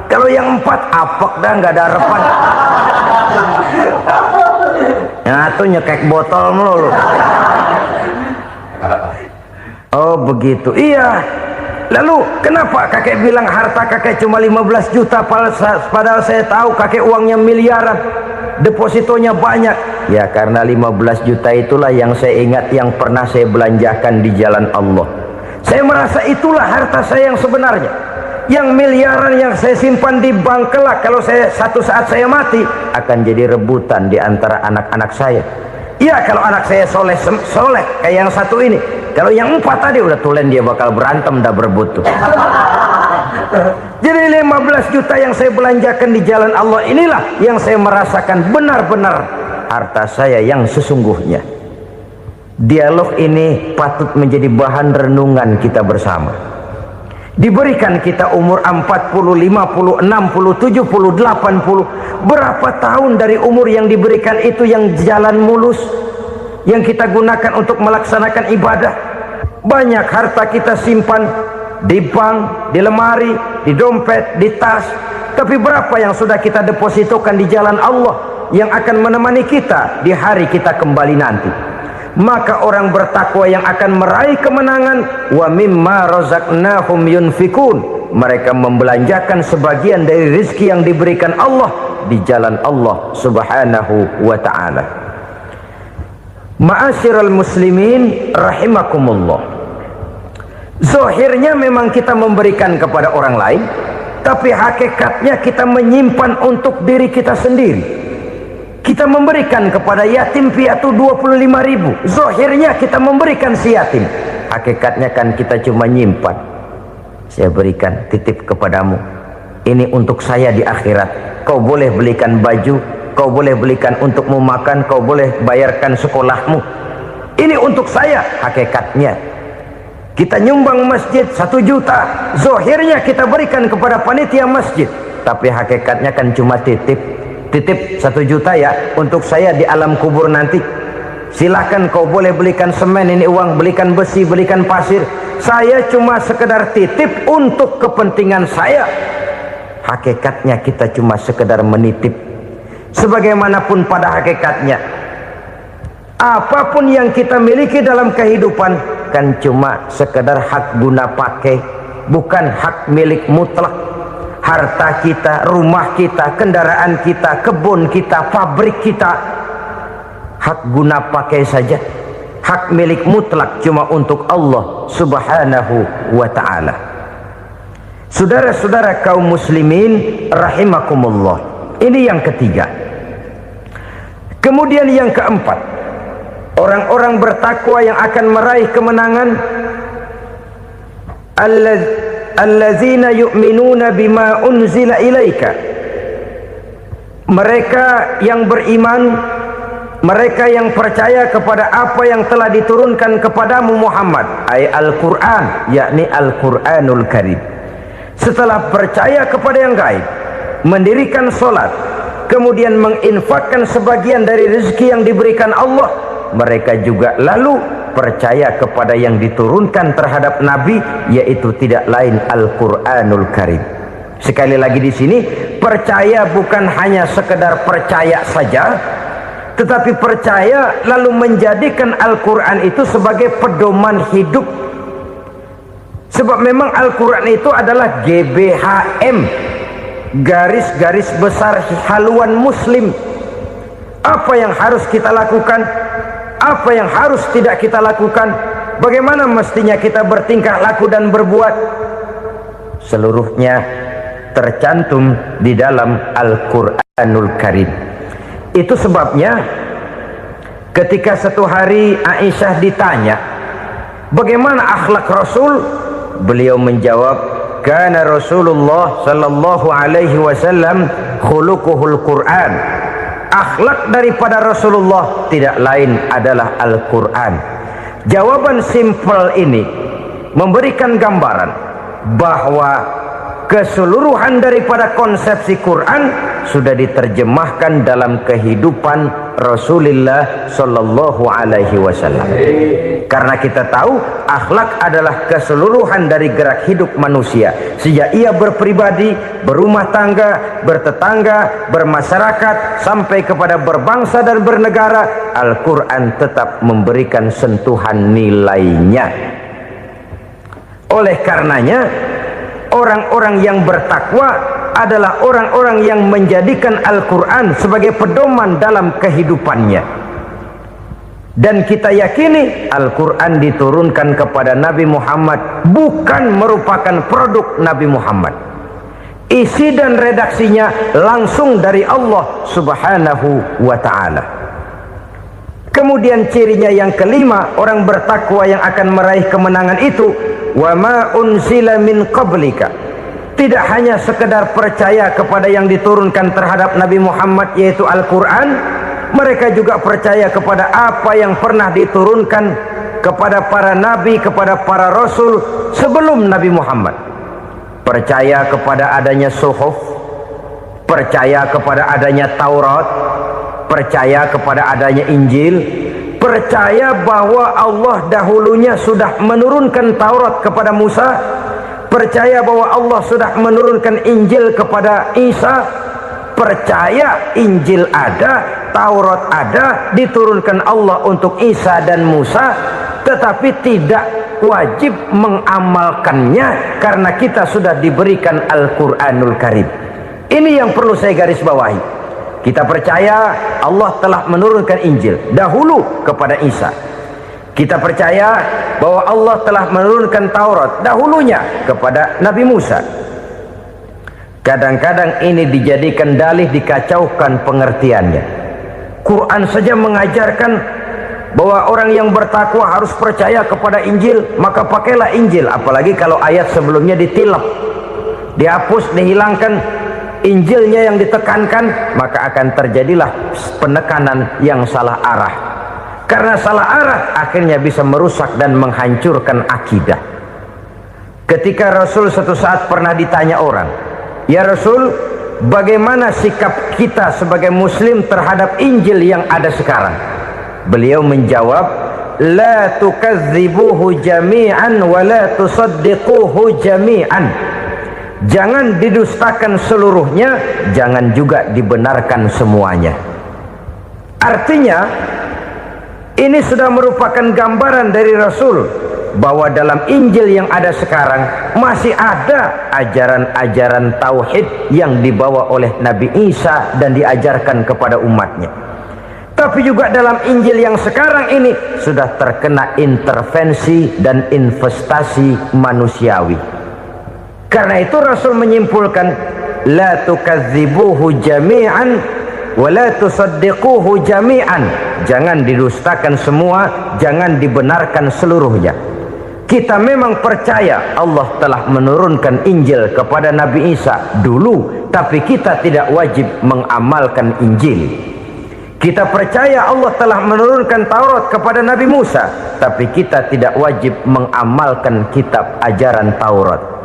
S1: Kalau yang 4 apek dah, nggak ada harapan. Yang 1 nyekek botol melulu. Oh begitu, iya. Lalu kenapa kakek bilang harta kakek cuma 15 juta padahal saya tahu kakek uangnya miliaran, depositonya banyak? Ya karena 15 juta itulah yang saya ingat yang pernah saya belanjakan di jalan Allah. Saya merasa itulah harta saya yang sebenarnya. Yang miliaran yang saya simpan di bank kelak, kalau satu saat saya mati, akan jadi rebutan di antara anak-anak saya. Iya kalau anak saya soleh kayak yang 1 ini. Kalau yang 4 tadi udah tulen dia bakal berantem dah berebut tuh. Jadi 15 juta yang saya belanjakan di jalan Allah inilah yang saya merasakan benar-benar harta saya yang sesungguhnya. Dialog ini patut menjadi bahan renungan kita bersama. Diberikan kita umur 40, 50, 60, 70, 80. Berapa tahun dari umur yang diberikan itu yang jalan mulus, yang kita gunakan untuk melaksanakan ibadah? Banyak harta kita simpan di bank, di lemari, di dompet, di tas. Tapi berapa yang sudah kita depositokan di jalan Allah yang akan menemani kita di hari kita kembali nanti? Maka orang bertakwa yang akan meraih kemenangan, wa mimma razaqnahum yunfikun, mereka membelanjakan sebagian dari rezeki yang diberikan Allah di jalan Allah subhanahu wa ta'ala. Ma'asyiral muslimin rahimakumullah, zahirnya memang kita memberikan kepada orang lain, tapi hakikatnya kita menyimpan untuk diri kita sendiri. Kita memberikan kepada yatim piatu 25.000, zahirnya kita memberikan si yatim, hakikatnya kan kita cuma nyimpan. Saya berikan, titip kepadamu, ini untuk saya di akhirat. Kau boleh belikan baju, kau boleh belikan untukmu makan, kau boleh bayarkan sekolahmu, ini untuk saya. Hakikatnya kita nyumbang masjid 1 juta, zahirnya kita berikan kepada panitia masjid, tapi hakikatnya kan cuma titip 1 juta ya untuk saya di alam kubur nanti. Silahkan kau boleh belikan semen, ini uang, belikan besi, belikan pasir, saya cuma sekedar titip untuk kepentingan saya. Hakikatnya kita cuma sekedar menitip. Sebagaimanapun pada hakikatnya, apapun yang kita miliki dalam kehidupan kan cuma sekedar hak guna pakai, bukan hak milik mutlak. Harta kita, rumah kita, kendaraan kita, kebun kita, pabrik kita, hak guna pakai saja. Hak milik mutlak cuma untuk Allah subhanahu wa ta'ala. Saudara-saudara kaum muslimin rahimakumullah, ini yang ketiga. Kemudian yang keempat, orang-orang bertakwa yang akan meraih kemenangan, allazina yu'minuna bima unzila ilaika, mereka yang beriman, mereka yang percaya kepada apa yang telah diturunkan kepadamu Muhammad, ay Al-Quran, yakni Al-Quranul Karim. Setelah percaya kepada yang gaib, mendirikan solat, kemudian menginfakkan sebagian dari rezeki yang diberikan Allah, mereka juga lalu percaya kepada yang diturunkan terhadap Nabi, yaitu tidak lain Al-Quranul Karim. Sekali lagi di sini, percaya bukan hanya sekedar percaya saja, tetapi percaya lalu menjadikan Al-Quran itu sebagai pedoman hidup. Sebab memang Al-Quran itu adalah GBHM, garis-garis besar haluan muslim. Apa yang harus kita lakukan, apa yang harus tidak kita lakukan, bagaimana mestinya kita bertingkah laku dan berbuat, seluruhnya tercantum di dalam Al-Quranul Karim. Itu sebabnya ketika satu hari Aisyah ditanya bagaimana akhlak Rasul, beliau menjawab, kana Rasulullah sallallahu alaihi wasallam khuluquhul Quran. Akhlak daripada Rasulullah tidak lain adalah Al-Quran. Jawaban simpel ini memberikan gambaran bahwa keseluruhan daripada konsepsi Quran sudah diterjemahkan dalam kehidupan Rasulullah sallallahu alaihi wasallam. Karena kita tahu akhlak adalah keseluruhan dari gerak hidup manusia, sejak ia berpribadi, berumah tangga, bertetangga, bermasyarakat, sampai kepada berbangsa dan bernegara. Al-Quran tetap memberikan sentuhan nilainya. Oleh karenanya, orang-orang yang bertakwa adalah orang-orang yang menjadikan Al-Quran sebagai pedoman dalam kehidupannya. Dan kita yakini Al-Quran diturunkan kepada Nabi Muhammad bukan merupakan produk Nabi Muhammad. Isi dan redaksinya langsung dari Allah subhanahu wa ta'ala. Kemudian cirinya yang kelima, orang bertakwa yang akan meraih kemenangan itu, wa ma unzila min qablika, tidak hanya sekedar percaya kepada yang diturunkan terhadap Nabi Muhammad yaitu Al-Quran, mereka juga percaya kepada apa yang pernah diturunkan kepada para nabi, kepada para rasul sebelum Nabi Muhammad. Percaya kepada adanya suhuf, percaya kepada adanya Taurat, percaya kepada adanya Injil, percaya bahwa Allah dahulunya sudah menurunkan Taurat kepada Musa, percaya bahwa Allah sudah menurunkan Injil kepada Isa, percaya Injil ada, Taurat ada, diturunkan Allah untuk Isa dan Musa, tetapi tidak wajib mengamalkannya karena kita sudah diberikan Al-Quranul Karim. Ini yang perlu saya garis bawahi. Kita percaya Allah telah menurunkan Injil dahulu kepada Isa. Kita percaya bahwa Allah telah menurunkan Taurat dahulunya kepada Nabi Musa. Kadang-kadang ini dijadikan dalih, dikacaukan pengertiannya. Quran saja mengajarkan bahwa orang yang bertakwa harus percaya kepada Injil, maka pakailah Injil. Apalagi kalau ayat sebelumnya ditilap, dihapus, dihilangkan, Injilnya yang ditekankan, maka akan terjadilah penekanan yang salah arah. Karena salah arah akhirnya bisa merusak dan menghancurkan akidah. Ketika Rasul suatu saat pernah ditanya orang, "Ya Rasul, bagaimana sikap kita sebagai muslim terhadap Injil yang ada sekarang?" Beliau menjawab, "La tukadzibuhu jami'an wa la tusaddiquhu jami'an." Jangan didustakan seluruhnya, jangan juga dibenarkan semuanya. Artinya, ini sudah merupakan gambaran dari Rasul bahwa dalam Injil yang ada sekarang masih ada ajaran-ajaran tauhid yang dibawa oleh Nabi Isa dan diajarkan kepada umatnya. Tapi juga dalam Injil yang sekarang ini sudah terkena intervensi dan investasi manusiawi. Karena itu Rasul menyimpulkan, la tukadzibuhu jami'an wa la tusaddiquhu jami'an. Jangan didustakan semua, jangan dibenarkan seluruhnya. Kita memang percaya Allah telah menurunkan Injil kepada Nabi Isa dulu, tapi kita tidak wajib mengamalkan Injil. Kita percaya Allah telah menurunkan Taurat kepada Nabi Musa, tapi kita tidak wajib mengamalkan kitab ajaran Taurat.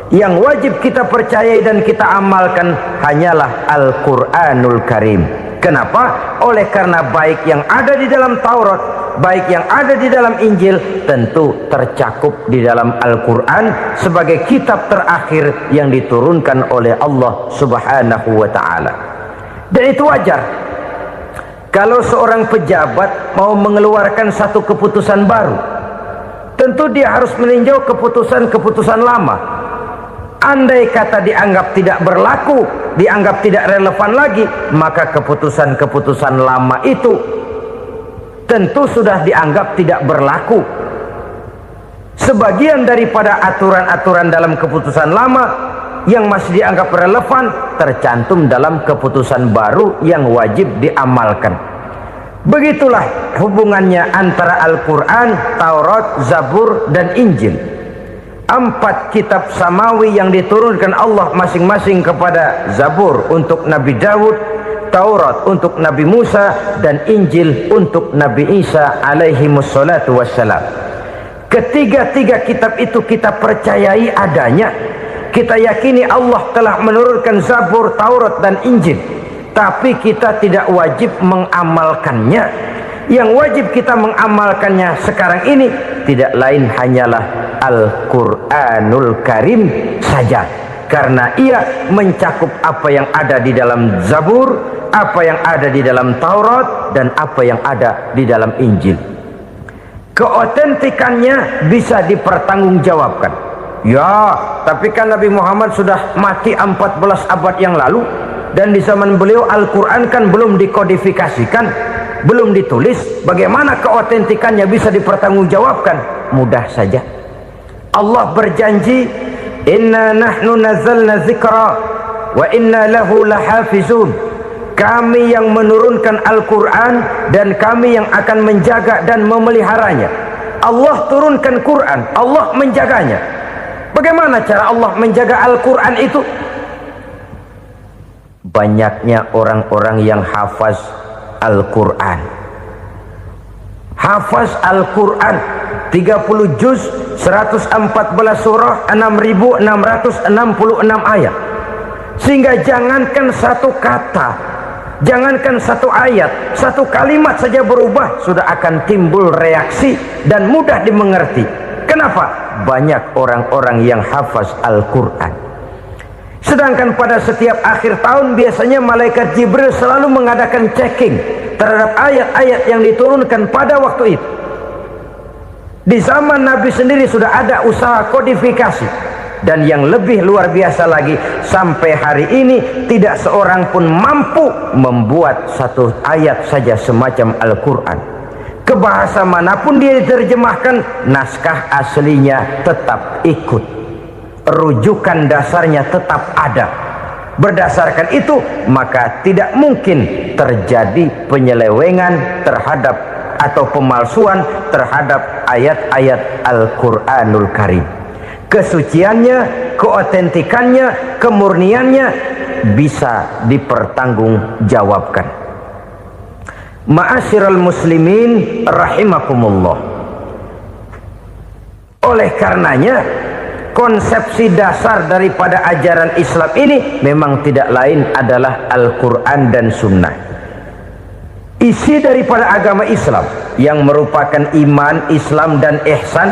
S1: Yang wajib kita percayai dan kita amalkan hanyalah Al-Quranul Karim. Kenapa? Oleh karena baik yang ada di dalam Taurat, baik yang ada di dalam Injil, tentu tercakup di dalam Al-Quran sebagai kitab terakhir yang diturunkan oleh Allah Subhanahu wa Ta'ala. Dan itu wajar. Kalau seorang pejabat mau mengeluarkan satu keputusan baru, tentu dia harus meninjau keputusan-keputusan lama. Andai kata dianggap tidak berlaku, dianggap tidak relevan lagi, maka keputusan-keputusan lama itu tentu sudah dianggap tidak berlaku. Sebagian daripada aturan-aturan dalam keputusan lama yang masih dianggap relevan tercantum dalam keputusan baru yang wajib diamalkan. Begitulah hubungannya antara Al-Quran, Taurat, Zabur, dan Injil. 4 kitab samawi yang diturunkan Allah masing-masing kepada Zabur untuk Nabi Daud, Taurat untuk Nabi Musa, dan Injil untuk Nabi Isa alaihi wassalatu wassalam. Ketiga-tiga kitab itu kita percayai adanya. Kita yakini Allah telah menurunkan Zabur, Taurat, dan Injil, tapi kita tidak wajib mengamalkannya. Yang wajib kita mengamalkannya sekarang ini tidak lain hanyalah Al-Quranul Karim saja, karena ia mencakup apa yang ada di dalam Zabur, apa yang ada di dalam Taurat, dan apa yang ada di dalam Injil. Keotentikannya bisa dipertanggungjawabkan. Ya, tapi kan Nabi Muhammad sudah mati 14 abad yang lalu, dan di zaman beliau Al-Quran kan belum dikodifikasikan, belum ditulis. Bagaimana keotentikannya bisa dipertanggungjawabkan? Mudah saja. Allah berjanji, inna nahnu nazzalna dzikra wa inna lahu lahafizun. Kami yang menurunkan Al-Quran dan kami yang akan menjaga dan memeliharanya. Allah turunkan Quran, Allah menjaganya. Bagaimana cara Allah menjaga Al-Quran itu? Banyaknya orang-orang yang hafaz Al-Quran. Hafaz Al-Quran 30 juz, 114 surah, 6.666 ayat. Sehingga jangankan satu kata, jangankan satu ayat, satu kalimat saja berubah sudah akan timbul reaksi dan mudah dimengerti. Kenapa? banyak orang-orang yang hafaz Al-Quran. Sedangkan pada setiap akhir tahun biasanya malaikat Jibril selalu mengadakan checking terhadap ayat-ayat yang diturunkan pada waktu itu. Di zaman Nabi sendiri sudah ada usaha kodifikasi. Dan yang lebih luar biasa lagi, sampai hari ini tidak seorang pun mampu membuat satu ayat saja semacam Al-Quran. Ke bahasa manapun dia diterjemahkan, naskah aslinya tetap ikut, rujukan dasarnya tetap ada. Berdasarkan itu, maka tidak mungkin terjadi penyelewengan terhadap atau pemalsuan terhadap ayat-ayat Al-Quranul Karim. Kesuciannya, keotentikannya, kemurniannya bisa dipertanggungjawabkan. Ma'asyiral muslimin rahimakumullah. Oleh karenanya, konsepsi dasar daripada ajaran Islam ini memang tidak lain adalah Al-Quran dan Sunnah. Isi daripada agama Islam yang merupakan iman, Islam dan ihsan,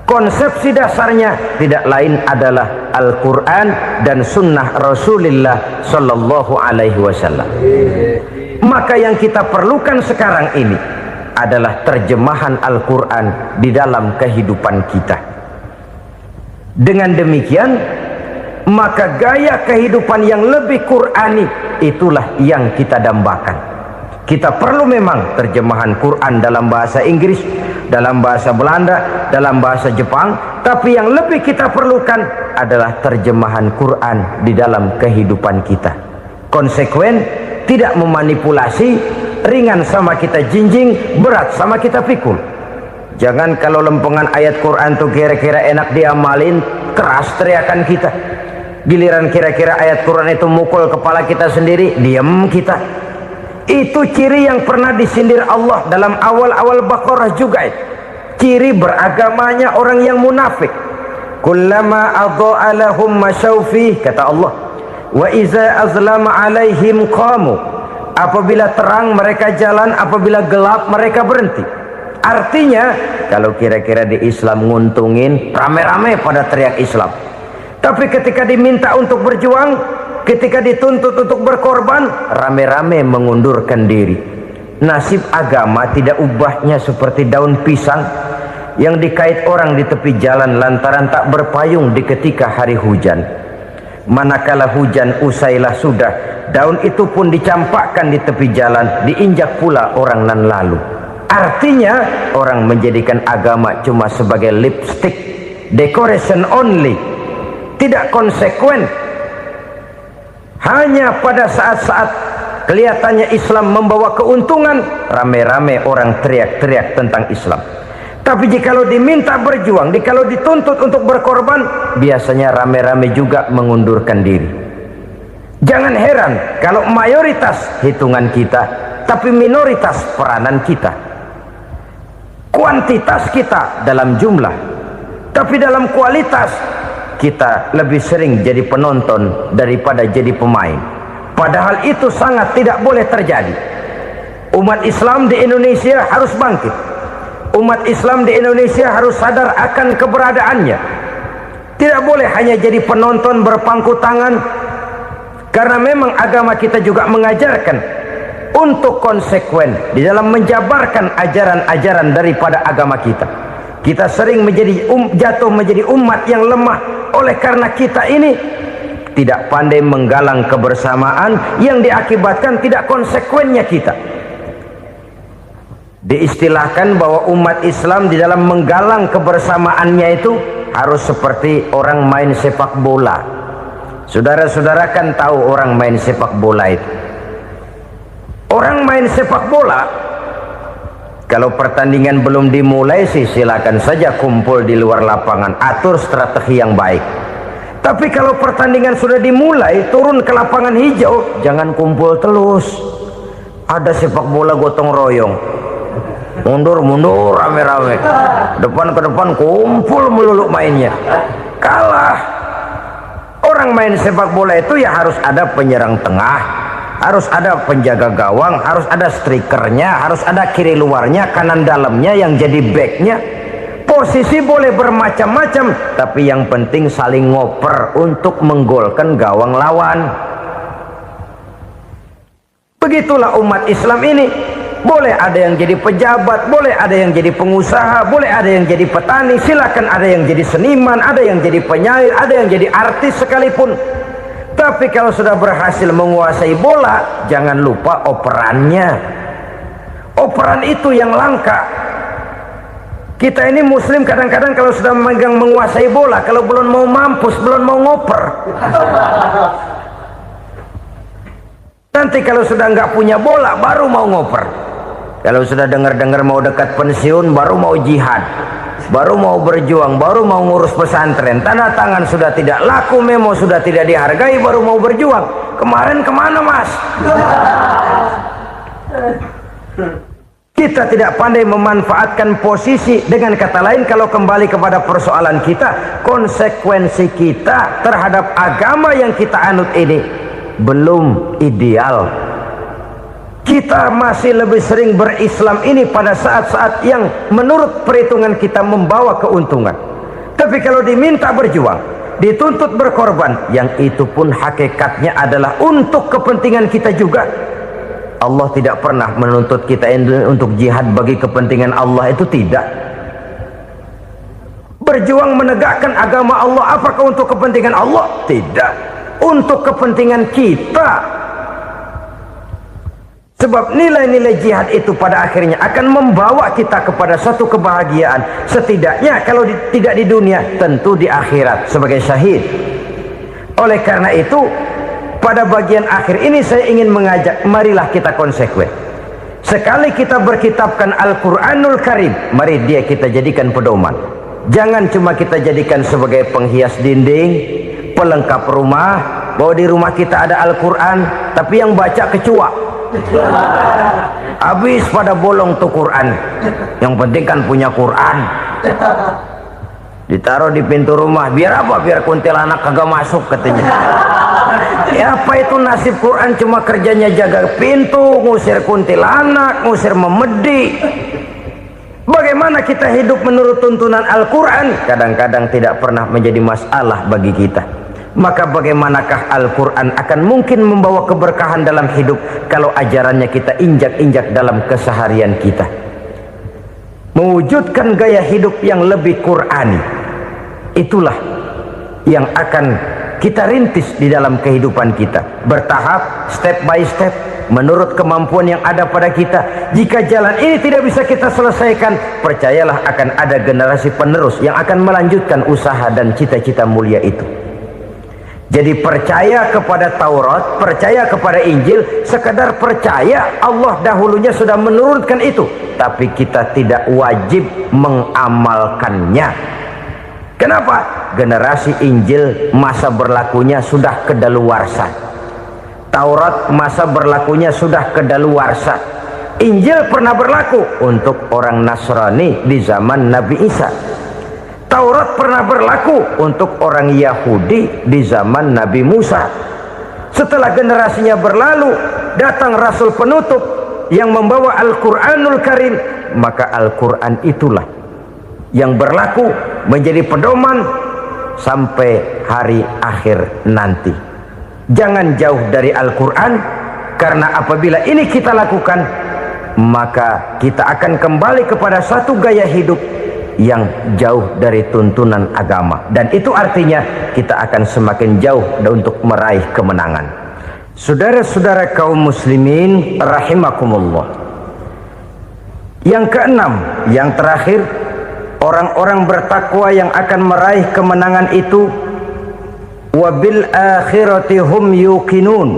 S1: konsepsi dasarnya tidak lain adalah Al-Quran dan Sunnah Rasulullah Sallallahu Alaihi Wasallam. Maka yang kita perlukan sekarang ini adalah terjemahan Al-Quran di dalam kehidupan kita. Dengan demikian, maka gaya kehidupan yang lebih Qurani itulah yang kita dambakan. Kita perlu memang terjemahan Quran dalam bahasa Inggris, dalam bahasa Belanda, dalam bahasa Jepang, tapi yang lebih kita perlukan adalah terjemahan Quran di dalam kehidupan kita. Konsekuen, tidak memanipulasi, ringan sama kita jinjing, berat sama kita pikul. Jangan kalau lempengan ayat Quran tuh kira-kira enak diamalin, keras teriakan kita. Giliran kira-kira ayat Quran itu mukul kepala kita sendiri, diam kita. Itu ciri yang pernah disindir Allah dalam awal-awal Baqarah juga. Ciri beragamanya orang yang munafik. Kullama adha'a lahum masyawfih, kata Allah, wa iza azlama alaihim qamu. Apabila terang mereka jalan, apabila gelap mereka berhenti. Artinya kalau kira-kira di Islam nguntungin, rame-rame pada teriak Islam. Tapi ketika diminta untuk berjuang, ketika dituntut untuk berkorban, rame-rame mengundurkan diri. Nasib agama tidak ubahnya seperti daun pisang yang dikait orang di tepi jalan lantaran tak berpayung di ketika hari hujan. Manakala hujan usailah sudah, daun itu pun dicampakkan di tepi jalan, diinjak pula orang nan lalu. Artinya orang menjadikan agama cuma sebagai lipstick, decoration only, tidak konsekuen. Hanya pada saat-saat kelihatannya Islam membawa keuntungan, rame-rame orang teriak-teriak tentang Islam. Tapi jikalau diminta berjuang, jikalau dituntut untuk berkorban, biasanya rame-rame juga mengundurkan diri. Jangan heran kalau mayoritas hitungan kita, tapi minoritas peranan kita. Kuantitas kita dalam jumlah, tapi dalam kualitas kita lebih sering jadi penonton daripada jadi pemain. Padahal itu sangat tidak boleh terjadi. Umat Islam di Indonesia harus bangkit. Umat Islam di Indonesia harus sadar akan keberadaannya. Tidak boleh hanya jadi penonton berpangku tangan, karena memang agama kita juga mengajarkan untuk konsekuen di dalam menjabarkan ajaran-ajaran daripada agama kita. Kita sering menjadi jatuh menjadi umat yang lemah oleh karena kita ini tidak pandai menggalang kebersamaan yang diakibatkan tidak konsekuennya kita. Diistilahkan bahwa umat Islam di dalam menggalang kebersamaannya itu harus seperti orang main sepak bola. Saudara-saudara kan tahu orang main sepak bola itu. Orang main sepak bola, kalau pertandingan belum dimulai sih silakan saja kumpul di luar lapangan, atur strategi yang baik. Tapi kalau pertandingan sudah dimulai, turun ke lapangan hijau, jangan kumpul terus. Ada sepak bola gotong royong, mundur-mundur rame-rame, depan ke depan kumpul melulu mainnya. Kalah. Orang main sepak bola itu ya harus ada penyerang tengah, harus ada penjaga gawang, harus ada strikernya, harus ada kiri luarnya, kanan dalamnya yang jadi backnya. Posisi boleh bermacam-macam, tapi yang penting saling ngoper untuk menggolkan gawang lawan. Begitulah umat Islam ini. Boleh ada yang jadi pejabat, boleh ada yang jadi pengusaha, boleh ada yang jadi petani, silakan ada yang jadi seniman, ada yang jadi penyair, ada yang jadi artis sekalipun. Tapi kalau sudah berhasil menguasai bola, jangan lupa operannya. Operan itu yang langka. Kita ini muslim kadang-kadang kalau sudah memegang menguasai bola, kalau belum mau mampus, belum mau ngoper. Nanti kalau sudah nggak punya bola, baru mau ngoper. Kalau sudah dengar-dengar mau dekat pensiun, baru mau jihad, baru mau berjuang, baru mau ngurus pesantren. Tanda tangan sudah tidak laku, memo sudah tidak dihargai, baru mau berjuang. Kemarin kemana, Mas? Kita tidak pandai memanfaatkan posisi. Dengan kata lain, kalau kembali kepada persoalan kita, konsekuensi kita terhadap agama yang kita anut ini belum ideal. Kita masih lebih sering berislam ini pada saat-saat yang menurut perhitungan kita membawa keuntungan. Tapi kalau diminta berjuang, dituntut berkorban, yang itu pun hakikatnya adalah untuk kepentingan kita juga. Allah tidak pernah menuntut kita untuk jihad bagi kepentingan Allah, itu tidak. Berjuang menegakkan agama Allah, apakah untuk kepentingan Allah? Tidak. Untuk kepentingan kita. Sebab nilai-nilai jihad itu pada akhirnya akan membawa kita kepada satu kebahagiaan. Setidaknya kalau tidak di dunia, tentu di akhirat sebagai syahid. Oleh karena itu, pada bagian akhir ini saya ingin mengajak, marilah kita konsekuen. Sekali kita berkitabkan Al-Quranul Karim, mari dia kita jadikan pedoman. Jangan cuma kita jadikan sebagai penghias dinding, pelengkap rumah, bahwa di rumah kita ada Al-Quran, tapi yang baca kecoa. Habis pada bolong tuh Quran. Yang penting kan punya Quran. Ditaruh di pintu rumah, biar apa? Biar kuntilanak kagak masuk katanya. Ya apa itu nasib Quran, cuma kerjanya jaga pintu, ngusir kuntilanak, ngusir memedi. Bagaimana kita hidup menurut tuntunan Al-Quran? Kadang-kadang tidak pernah menjadi masalah bagi kita. Maka bagaimanakah Al-Quran akan mungkin membawa keberkahan dalam hidup kalau ajarannya kita injak-injak dalam keseharian kita? Mewujudkan gaya hidup yang lebih Qurani, itulah yang akan kita rintis di dalam kehidupan kita, bertahap, step by step, menurut kemampuan yang ada pada kita. Jika jalan ini tidak bisa kita selesaikan, percayalah akan ada generasi penerus yang akan melanjutkan usaha dan cita-cita mulia itu. Jadi percaya kepada Taurat, percaya kepada Injil, sekedar percaya Allah dahulunya sudah menurunkan itu, tapi kita tidak wajib mengamalkannya. Kenapa? Generasi Injil masa berlakunya sudah kedaluarsa. Taurat masa berlakunya sudah kedaluarsa. Injil pernah berlaku untuk orang Nasrani di zaman Nabi Isa. Taurat pernah berlaku untuk orang Yahudi di zaman Nabi Musa. Setelah generasinya berlalu, datang Rasul penutup yang membawa Al-Quranul Karim, maka Al-Quran itulah yang berlaku menjadi pedoman sampai hari akhir nanti. Jangan jauh dari Al-Quran, karena apabila ini kita lakukan, maka kita akan kembali kepada satu gaya hidup yang jauh dari tuntunan agama, dan itu artinya kita akan semakin jauh untuk meraih kemenangan. Saudara-saudara kaum muslimin rahimakumullah. Yang keenam, yang terakhir, orang-orang bertakwa yang akan meraih kemenangan itu wabil akhirati hum yuqinun.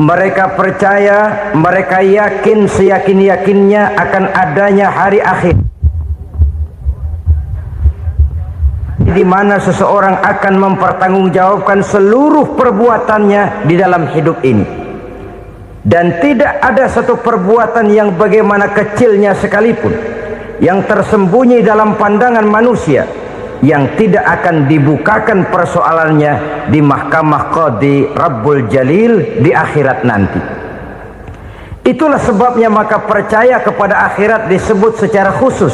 S1: Mereka percaya, mereka yakin seyakin-yakinnya akan adanya hari akhir, di mana seseorang akan mempertanggungjawabkan seluruh perbuatannya di dalam hidup ini, dan tidak ada satu perbuatan yang bagaimana kecilnya sekalipun yang tersembunyi dalam pandangan manusia yang tidak akan dibukakan persoalannya di mahkamah Qadi Rabbul Jalil di akhirat nanti. Itulah sebabnya maka percaya kepada akhirat disebut secara khusus.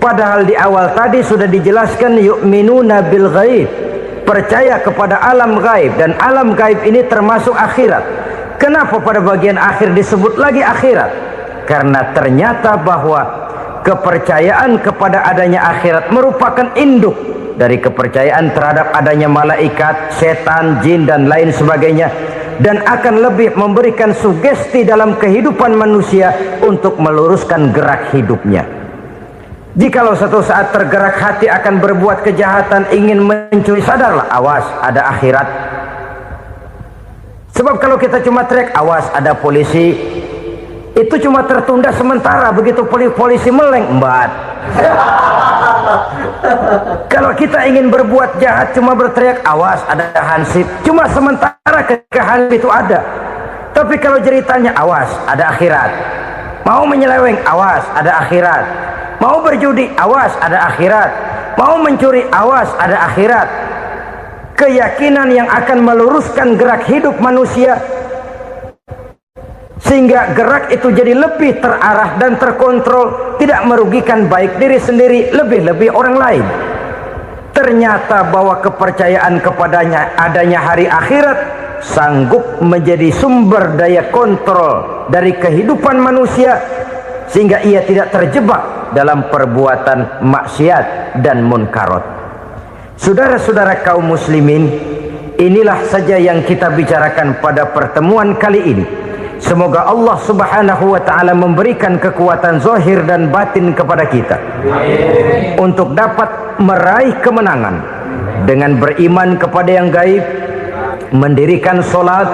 S1: Padahal di awal tadi sudah dijelaskan yu'minuna bil ghaib, percaya kepada alam gaib, dan alam gaib ini termasuk akhirat. Kenapa pada bagian akhir disebut lagi akhirat? Karena ternyata bahwa kepercayaan kepada adanya akhirat merupakan induk dari kepercayaan terhadap adanya malaikat, setan, jin dan lain sebagainya, dan akan lebih memberikan sugesti dalam kehidupan manusia untuk meluruskan gerak hidupnya. Jikalau satu saat tergerak hati akan berbuat kejahatan, ingin mencuri, sadarlah, awas ada akhirat. Sebab kalau kita cuma teriak awas ada polisi, itu cuma tertunda sementara. Begitu polisi meleng, embat. Kalau kita ingin berbuat jahat cuma berteriak awas ada hansip, cuma sementara hansip itu ada. Tapi kalau ceritanya awas ada akhirat, mau menyeleweng awas ada akhirat, mau berjudi awas ada akhirat, mau mencuri awas ada akhirat. Keyakinan yang akan meluruskan gerak hidup manusia sehingga gerak itu jadi lebih terarah dan terkontrol, tidak merugikan baik diri sendiri, lebih-lebih orang lain. Ternyata bahwa kepercayaan kepadanya adanya hari akhirat sanggup menjadi sumber daya kontrol dari kehidupan manusia, sehingga ia tidak terjebak dalam perbuatan maksiat dan munkarat. Saudara-saudara kaum muslimin, inilah saja yang kita bicarakan pada pertemuan kali ini. Semoga Allah subhanahu wa ta'ala memberikan kekuatan zahir dan batin kepada kita untuk dapat meraih kemenangan dengan beriman kepada yang gaib, mendirikan solat,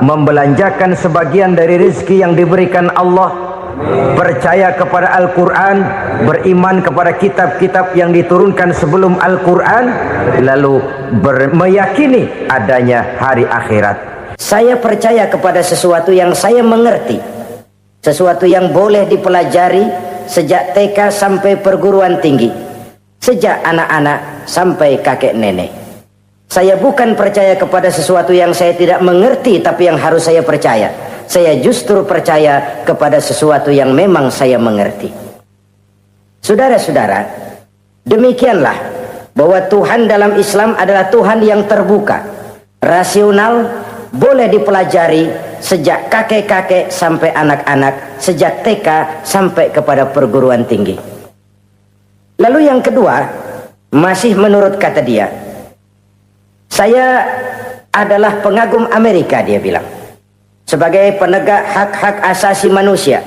S1: membelanjakan sebagian dari rezeki yang diberikan Allah, percaya kepada Al-Quran, beriman kepada kitab-kitab yang diturunkan sebelum Al-Quran, lalu meyakini adanya hari akhirat.
S2: Saya percaya kepada sesuatu yang saya mengerti, sesuatu yang boleh dipelajari sejak TK sampai perguruan tinggi, sejak anak-anak sampai kakek nenek. Saya bukan percaya kepada sesuatu yang saya tidak mengerti tapi yang harus saya percaya. Saya justru percaya kepada sesuatu yang memang saya mengerti. Saudara-saudara, demikianlah bahwa Tuhan dalam Islam adalah Tuhan yang terbuka, rasional, boleh dipelajari sejak kakek-kakek sampai anak-anak, sejak TK sampai kepada perguruan tinggi. Lalu yang kedua, masih menurut kata dia, saya adalah pengagum Amerika, dia bilang, sebagai penegak hak-hak asasi manusia,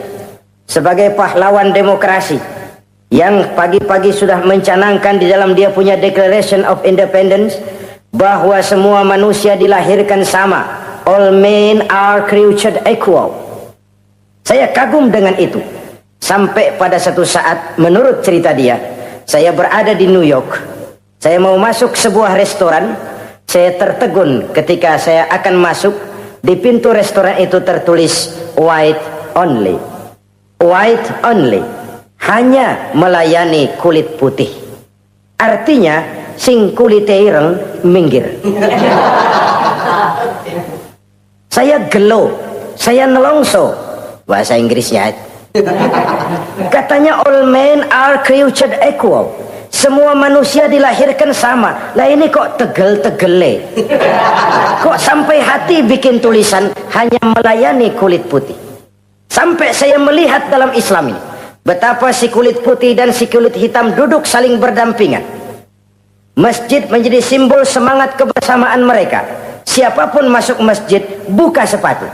S2: sebagai pahlawan demokrasi yang pagi-pagi sudah mencanangkan di dalam dia punya Declaration of Independence bahwa semua manusia dilahirkan sama, all men are created equal. Saya kagum dengan itu, sampai pada satu saat menurut cerita dia, saya berada di New York, saya mau masuk sebuah restoran, saya tertegun ketika saya akan masuk. Di pintu restoran itu tertulis white only, white only, hanya melayani kulit putih. Artinya sing kulite ireng minggir. Saya gelo, saya nelongso, bahasa Inggrisnya. Katanya all men are created equal, semua manusia dilahirkan sama. Lah ini kok tegel-tegele, kok sampai hati bikin tulisan hanya melayani kulit putih. Sampai saya melihat dalam Islam ini betapa si kulit putih dan si kulit hitam duduk saling berdampingan. Masjid menjadi simbol semangat kebersamaan mereka. Siapapun masuk masjid, buka sepatu.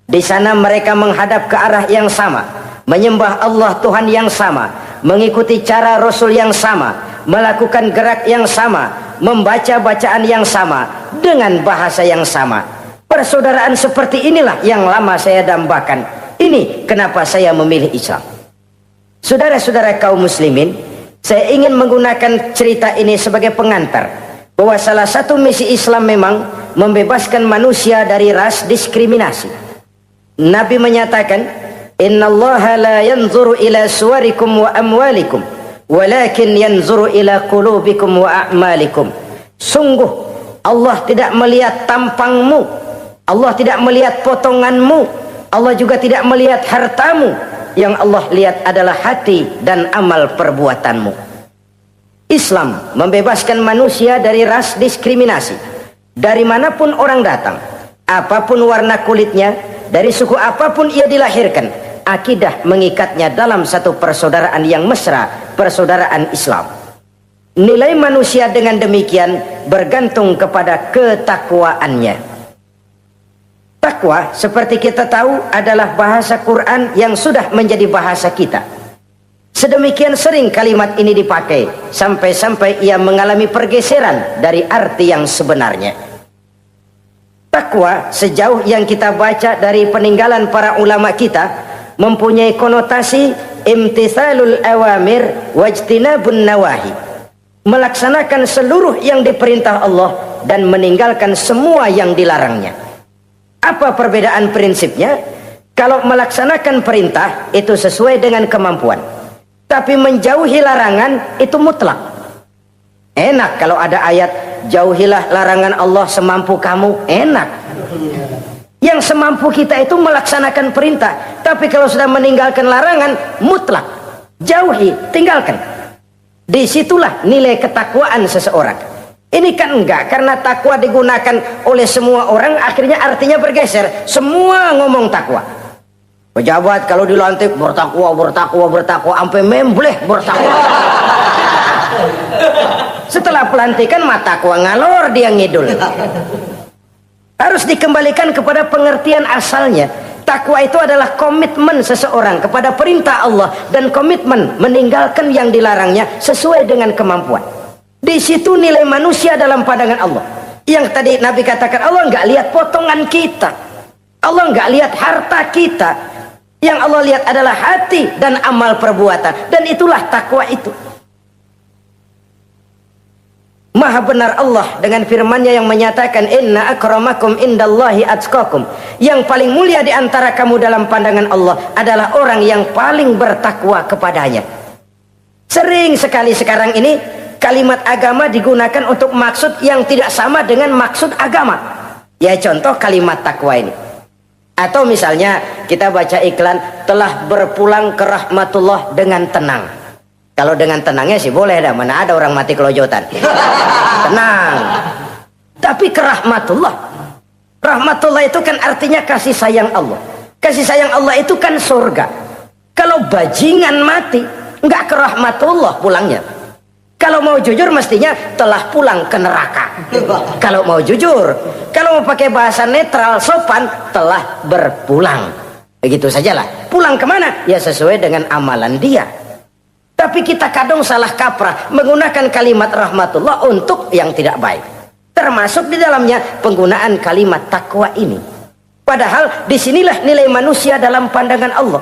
S2: Di sana mereka menghadap ke arah yang sama, menyembah Allah Tuhan yang sama, mengikuti cara Rasul yang sama, melakukan gerak yang sama, membaca bacaan yang sama, dengan bahasa yang sama. Persaudaraan seperti inilah yang lama saya dambakan. Ini kenapa saya memilih Islam. Saudara-saudara kaum muslimin, saya ingin menggunakan cerita ini sebagai pengantar bahwa salah satu misi Islam memang membebaskan manusia dari ras diskriminasi. Nabi menyatakan, innallaha la yanzuru ila suwarikum wa amwalikum, walakin yanzuru ila qulubikum wa a'malikum. Sungguh Allah tidak melihat tampangmu, Allah tidak melihat potonganmu, Allah juga tidak melihat hartamu. Yang Allah lihat adalah hati dan amal perbuatanmu. Islam membebaskan manusia dari ras diskriminasi. Dari manapun orang datang, apapun warna kulitnya, dari suku apapun ia dilahirkan, akidah mengikatnya dalam satu persaudaraan yang mesra, persaudaraan Islam. Nilai manusia dengan demikian bergantung kepada ketakwaannya. Takwa, seperti kita tahu, adalah bahasa Quran yang sudah menjadi bahasa kita. Sedemikian sering kalimat ini dipakai, sampai-sampai ia mengalami pergeseran dari arti yang sebenarnya. Takwa, sejauh yang kita baca dari peninggalan para ulama kita, mempunyai konotasi imtithalul awamir wajtinabun nawahi, melaksanakan seluruh yang diperintah Allah dan meninggalkan semua yang dilarangnya. Apa perbedaan prinsipnya? Kalau melaksanakan perintah itu sesuai dengan kemampuan, tapi menjauhi larangan itu mutlak. Enak kalau ada ayat jauhilah larangan Allah semampu kamu, enak. Yang semampu kita itu melaksanakan perintah, tapi kalau sudah meninggalkan larangan mutlak, jauhi, tinggalkan. Disitulah nilai ketakwaan seseorang. Ini kan enggak, karena takwa digunakan oleh semua orang, akhirnya artinya bergeser. Semua ngomong takwa. Pejabat kalau dilantik bertakwa, bertakwa, bertakwa, sampai membleh bertakwa. Setelah pelantikan takwa ngalor dia ngidul. Harus dikembalikan kepada pengertian asalnya. Takwa itu adalah komitmen seseorang kepada perintah Allah dan komitmen meninggalkan yang dilarangnya sesuai dengan kemampuan. Di situ nilai manusia dalam pandangan Allah. Yang tadi Nabi katakan, Allah nggak lihat potongan kita, Allah nggak lihat harta kita. Yang Allah lihat adalah hati dan amal perbuatan, dan itulah takwa itu. Maha benar Allah dengan firman-Nya yang menyatakan, inna akramakum indallahi atqakum. Yang paling mulia di antara kamu dalam pandangan Allah adalah orang yang paling bertakwa kepadanya. Sering sekali sekarang ini kalimat agama digunakan untuk maksud yang tidak sama dengan maksud agama. Ya contoh kalimat takwa ini. Atau misalnya kita baca iklan, telah berpulang ke rahmatullah dengan tenang. Kalau dengan tenangnya sih boleh dah, mana ada orang mati kelojotan. Tenang. Tapi ke rahmatullah. Rahmatullah itu kan artinya kasih sayang Allah. Kasih sayang Allah itu kan surga. Kalau bajingan mati, enggak ke rahmatullah pulangnya. Kalau mau jujur mestinya telah pulang ke neraka. Kalau mau jujur, kalau mau pakai bahasa netral sopan, telah berpulang. Begitu sajalah. Pulang kemana? Ya sesuai dengan amalan dia. Tapi kita kadang salah kaprah menggunakan kalimat rahmatullah untuk yang tidak baik. Termasuk di dalamnya penggunaan kalimat takwa ini. Padahal disinilah nilai manusia dalam pandangan Allah.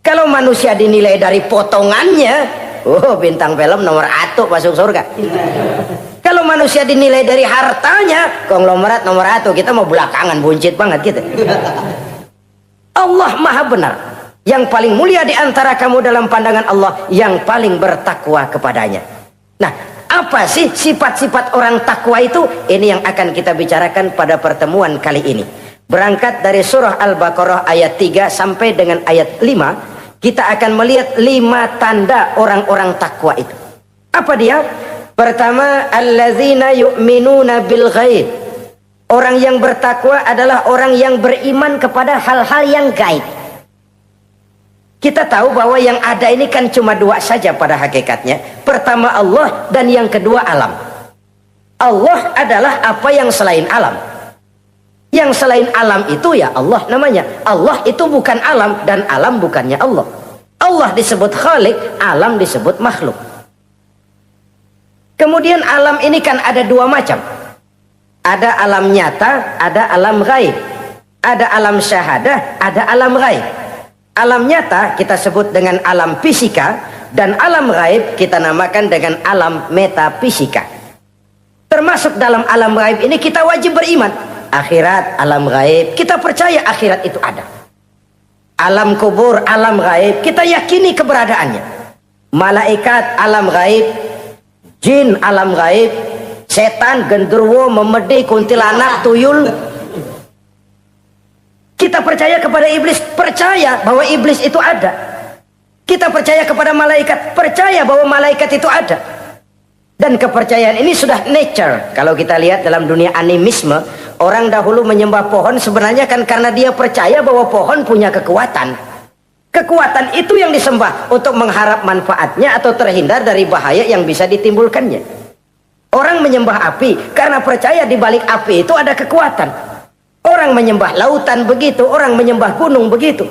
S2: Kalau manusia dinilai dari potongannya, bintang film nomor 1 masuk surga. Kalau manusia dinilai dari hartanya, konglomerat nomor 1, kita mau belakangan, buncit banget gitu. Allah maha benar. Yang paling mulia di antara kamu dalam pandangan Allah, yang paling bertakwa kepadanya. Nah, apa sih sifat-sifat orang takwa itu? Ini yang akan kita bicarakan pada pertemuan kali ini. Berangkat dari surah Al-Baqarah ayat 3 sampai dengan ayat 5. Kita akan melihat 5 tanda orang-orang takwa itu. Apa dia? Pertama, allazina yu'minuna bil ghaib. Orang yang bertakwa adalah orang yang beriman kepada hal-hal yang gaib. Kita tahu bahwa yang ada ini kan cuma 2 saja pada hakikatnya. Pertama Allah, dan yang kedua alam. Allah adalah apa yang selain alam. Yang selain alam itu ya Allah namanya. Allah itu bukan alam, dan alam bukannya Allah. Allah disebut Khalik, alam disebut makhluk. Kemudian alam ini kan ada 2 macam. Ada alam nyata, ada alam gaib. Ada alam syahadah, ada alam gaib. Alam nyata kita sebut dengan alam fisika, dan alam gaib kita namakan dengan alam metafisika. Termasuk dalam alam gaib ini kita wajib beriman. Akhirat, alam gaib, kita percaya akhirat itu ada. Alam kubur, alam gaib, kita yakini keberadaannya. Malaikat, alam gaib. Jin, alam gaib. Setan, genderuwo, memedi, kuntilanak, tuyul. Kita percaya kepada iblis, percaya bahwa iblis itu ada. Kita percaya kepada malaikat, percaya bahwa malaikat itu ada. Dan kepercayaan ini sudah nature. Kalau kita lihat dalam dunia animisme, orang dahulu menyembah pohon sebenarnya kan karena dia percaya bahwa pohon punya kekuatan. Kekuatan itu yang disembah untuk mengharap manfaatnya atau terhindar dari bahaya yang bisa ditimbulkannya. Orang menyembah api karena percaya di balik api itu ada kekuatan. Orang menyembah lautan begitu, orang menyembah gunung begitu.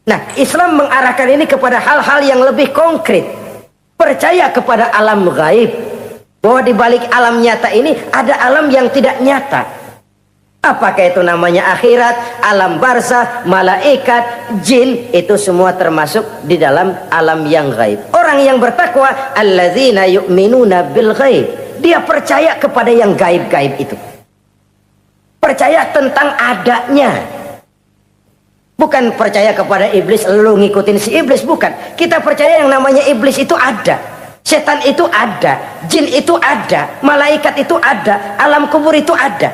S2: Nah, Islam mengarahkan ini kepada hal-hal yang lebih konkret. Percaya kepada alam gaib. Bahwa di balik alam nyata ini ada alam yang tidak nyata. Apakah itu namanya akhirat, alam barzah, malaikat, jin, itu semua termasuk di dalam alam yang gaib. Orang yang bertakwa, alladzina yu'minuna bil ghaib. Dia percaya kepada yang gaib-gaib itu. Percaya tentang adanya. Bukan percaya kepada iblis, lalu ngikutin si iblis, bukan. Kita percaya yang namanya iblis itu ada. Setan itu ada, jin itu ada, malaikat itu ada, alam kubur itu ada.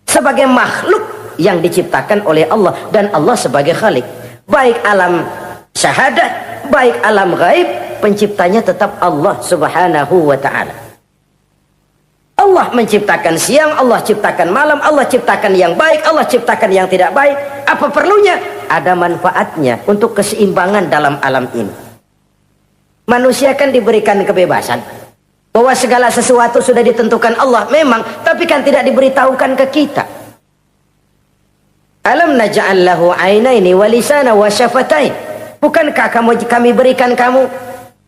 S2: Sebagai makhluk yang diciptakan oleh Allah dan Allah sebagai khalik. Baik alam syahadat, baik alam gaib, penciptanya tetap Allah Subhanahu wa ta'ala. Allah menciptakan siang, Allah ciptakan malam, Allah ciptakan yang baik, Allah ciptakan yang tidak baik. Apa perlunya? Ada manfaatnya untuk keseimbangan dalam alam ini. Manusia kan diberikan kebebasan bahwa segala sesuatu sudah ditentukan Allah memang, tapi kan tidak diberitahukan ke kita. Alam naj'al lahu 'ainaini wa lisana wa syafatain. Bukankah kami berikan kamu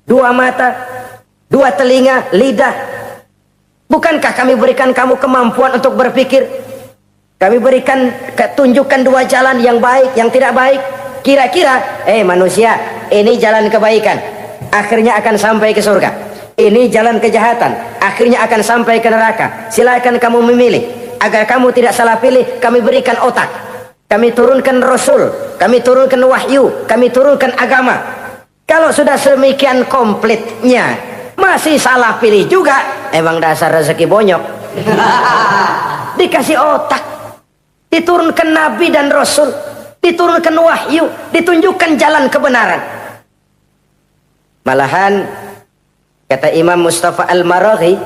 S2: dua mata, dua telinga, lidah? Bukankah kami berikan kamu kemampuan untuk berpikir? Kami berikan tunjukkan dua jalan yang baik, yang tidak baik. Kira-kira, manusia, ini jalan kebaikan, akhirnya akan sampai ke surga. Ini jalan kejahatan, akhirnya akan sampai ke neraka. Silakan kamu memilih. Agar kamu tidak salah pilih, kami berikan otak, kami turunkan rasul, kami turunkan wahyu, kami turunkan agama. Kalau sudah sedemikian komplitnya masih salah pilih juga, emang dasar rezeki bonyok. Dikasih otak, diturunkan nabi dan rasul, diturunkan wahyu, ditunjukkan jalan kebenaran. Malahan kata Imam Mustafa Al-Maraghi,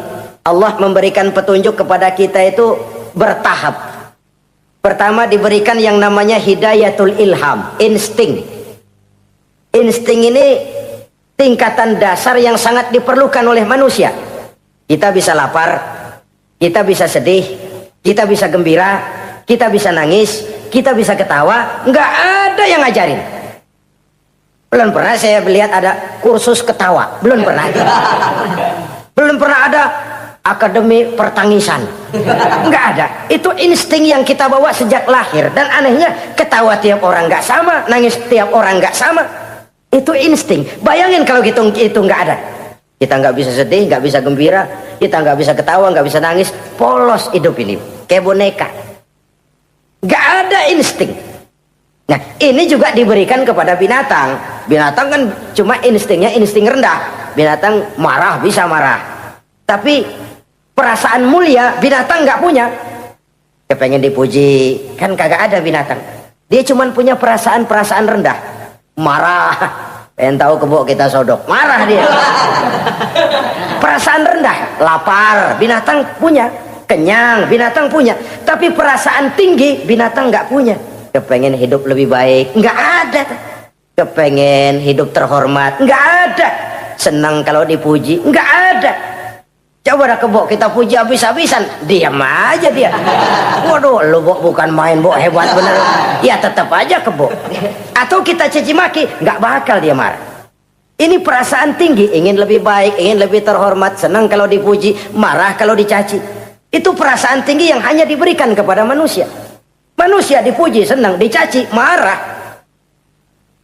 S2: Allah memberikan petunjuk kepada kita itu bertahap. Pertama diberikan yang namanya hidayatul ilham, insting. Insting ini tingkatan dasar yang sangat diperlukan oleh manusia. Kita bisa lapar, kita bisa sedih, kita bisa gembira, kita bisa nangis, kita bisa ketawa. Nggak ada yang ngajarin. Belum pernah saya melihat ada kursus ketawa, belum pernah. Belum pernah ada akademi pertangisan, nggak ada. Itu insting yang kita bawa sejak lahir. Dan anehnya ketawa tiap orang nggak sama, nangis tiap orang nggak sama. Itu insting. Bayangin kalau itu nggak ada, kita nggak bisa sedih, nggak bisa gembira, kita nggak bisa ketawa, nggak bisa nangis, polos hidup ini kayak boneka. Nggak ada insting. Nah, ini juga diberikan kepada binatang. Binatang kan cuma instingnya insting rendah. Binatang marah bisa marah, tapi perasaan mulia binatang nggak punya. Kepengen dipuji kan kagak ada binatang. Dia cuma punya perasaan-perasaan rendah. Marah, pengen tahu kebo kita sodok, marah dia. Perasaan rendah, lapar binatang punya, kenyang binatang punya, tapi perasaan tinggi binatang nggak punya. Kepengen hidup lebih baik, nggak ada. Kepengen hidup terhormat, nggak ada. Senang kalau dipuji, nggak ada. Coba dah kebo kita puji habis-habisan, diam aja dia. Waduh, lu Bo bukan main Bo, hebat bener. Ya tetap aja kebo. Atau kita caci maki, nggak bakal dia marah. Ini perasaan tinggi, ingin lebih baik, ingin lebih terhormat, senang kalau dipuji, marah kalau dicaci. Itu perasaan tinggi yang hanya diberikan kepada manusia. Manusia dipuji senang, dicaci marah.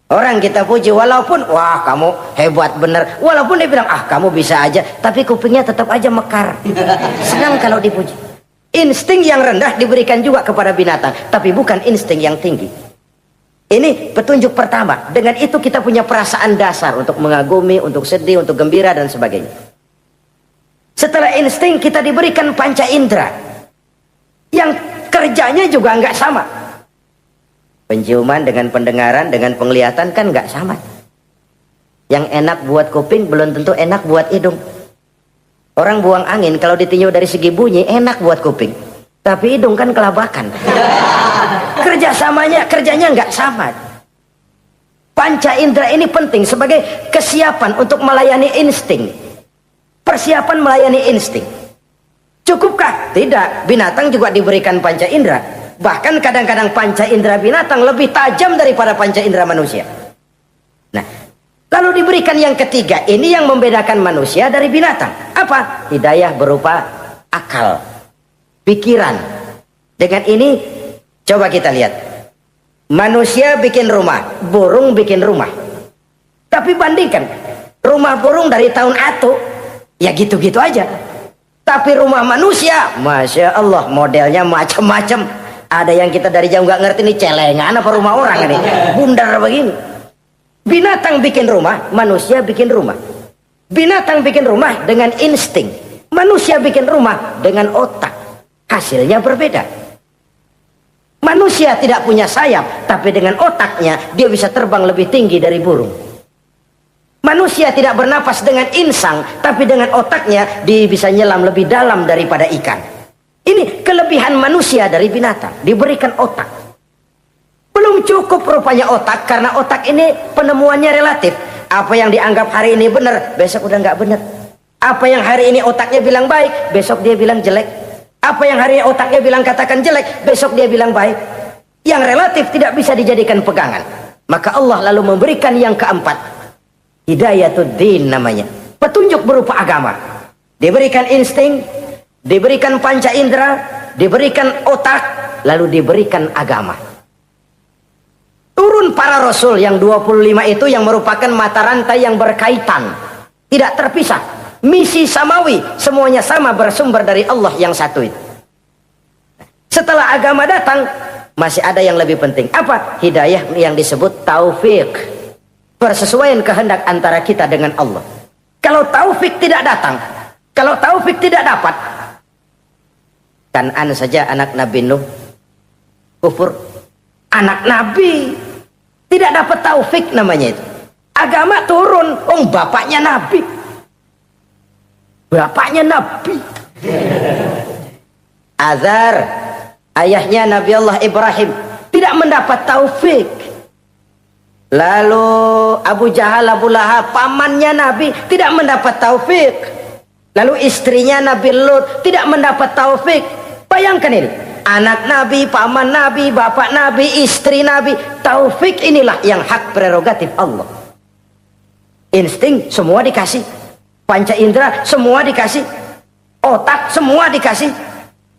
S2: Orang kita puji walaupun wah kamu hebat bener, walaupun dia bilang ah kamu bisa aja, tapi kupingnya tetap aja mekar. Senang kalau dipuji. Insting yang rendah diberikan juga kepada binatang, tapi bukan insting yang tinggi. Ini petunjuk pertama. Dengan itu kita punya perasaan dasar untuk mengagumi, untuk sedih, untuk gembira dan sebagainya. Setelah insting kita diberikan panca indera yang kerjanya juga nggak sama. Penciuman dengan pendengaran dengan penglihatan kan nggak sama. Yang enak buat kuping belum tentu enak buat hidung. Orang buang angin kalau ditinjau dari segi bunyi enak buat kuping, tapi hidung kan kelabakan. Kerjanya nggak sama. Panca indera ini penting sebagai kesiapan untuk melayani insting. Persiapan melayani insting. Cukupkah? Tidak. Binatang juga diberikan panca indera. Bahkan kadang-kadang panca indera binatang lebih tajam daripada panca indera manusia. Nah, lalu diberikan yang ketiga. Ini yang membedakan manusia dari binatang. Apa? Hidayah berupa akal, pikiran. Dengan ini coba kita lihat. Manusia bikin rumah, burung bikin rumah. Tapi bandingkan rumah burung dari tahun atu, ya gitu-gitu aja. Tapi rumah manusia, Masya Allah, modelnya macam-macam. Ada yang kita dari jauh nggak ngerti, ini celengan apa rumah orang ini, bundar begini. Binatang bikin rumah, manusia bikin rumah. Binatang bikin rumah dengan insting, manusia bikin rumah dengan otak. Hasilnya berbeda. Manusia tidak punya sayap, tapi dengan otaknya dia bisa terbang lebih tinggi dari burung. Manusia tidak bernapas dengan insang, tapi dengan otaknya dia bisa nyelam lebih dalam daripada ikan. Ini kelebihan manusia dari binatang, diberikan otak. Belum cukup rupanya otak, karena otak ini penemuannya relatif. Apa yang dianggap hari ini benar, besok udah nggak benar. Apa yang hari ini otaknya bilang baik, besok dia bilang jelek. Apa yang hari ini otaknya bilang katakan jelek, besok dia bilang baik. Yang relatif tidak bisa dijadikan pegangan. Maka Allah lalu memberikan yang keempat, Hidayatuddin namanya, petunjuk berupa agama. Diberikan insting, diberikan panca indera, diberikan otak, lalu diberikan agama. Turun para rasul yang 25 itu yang merupakan mata rantai yang berkaitan, tidak terpisah. Misi samawi, semuanya sama, bersumber dari Allah yang satu itu. Setelah agama datang, masih ada yang lebih penting. Apa? Hidayah yang disebut taufik. Persesuaian kehendak antara kita dengan Allah. Kalau taufik tidak datang, kalau taufik tidak dapat, Kan'an saja anak Nabi Nuh kufur. Anak Nabi tidak dapat taufik namanya itu. Agama turun, bapaknya Nabi. Bapaknya Nabi. Azar, ayahnya Nabi Allah Ibrahim, tidak mendapat taufik. Lalu Abu Jahal, Abu Lahab, pamannya Nabi, tidak mendapat taufik. Lalu istrinya Nabi Lut tidak mendapat taufik. Bayangkan ini, anak Nabi, paman Nabi, bapak Nabi, istri Nabi. Taufik inilah yang hak prerogatif Allah. Insting semua dikasih, panca indera semua dikasih, otak semua dikasih,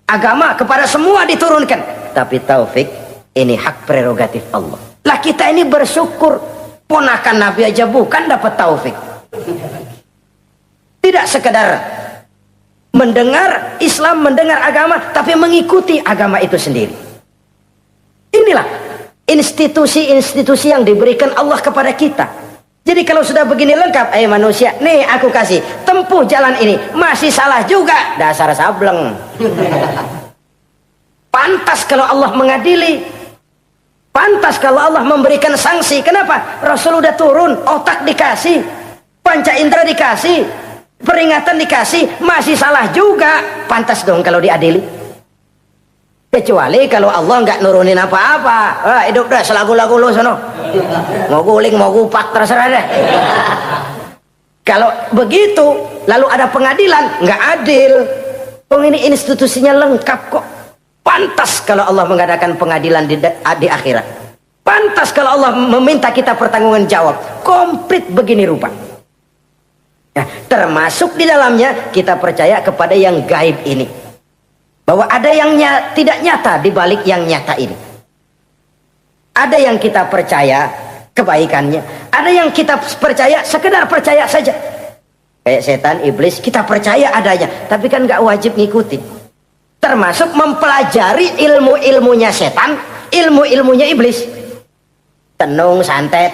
S2: agama kepada semua diturunkan. Tapi taufik ini hak prerogatif Allah. Lah kita ini bersyukur, ponakan Nabi aja bukan dapat taufik. Tidak sekedar mendengar Islam, mendengar agama, tapi mengikuti agama itu sendiri. Inilah institusi-institusi yang diberikan Allah kepada kita. Jadi kalau sudah begini lengkap, manusia, nih aku kasih, tempuh jalan ini, masih salah juga, dasar sableng. Pantas kalau Allah mengadili, pantas kalau Allah memberikan sanksi. Kenapa? Rasul udah turun, otak dikasih, panca indera dikasih, peringatan dikasih, masih salah juga, pantas dong kalau diadili. Kecuali kalau Allah nggak nurunin apa-apa, hidup dah selagu-lagu lu sono, mau guling mau gupak terserah deh. Kalau begitu lalu ada pengadilan, nggak adil. Ini institusinya lengkap kok. Pantas kalau Allah mengadakan pengadilan di akhirat. Pantas kalau Allah meminta kita pertanggungan jawab. Komplit begini rupa. Nah, termasuk di dalamnya kita percaya kepada yang gaib ini. Bahwa ada yang tidak nyata di balik yang nyata ini. Ada yang kita percaya kebaikannya, ada yang kita percaya sekedar percaya saja. Kayak setan, iblis, kita percaya adanya, tapi kan nggak wajib ngikutin. Termasuk mempelajari ilmu-ilmunya setan, ilmu-ilmunya iblis. Tenung, santet,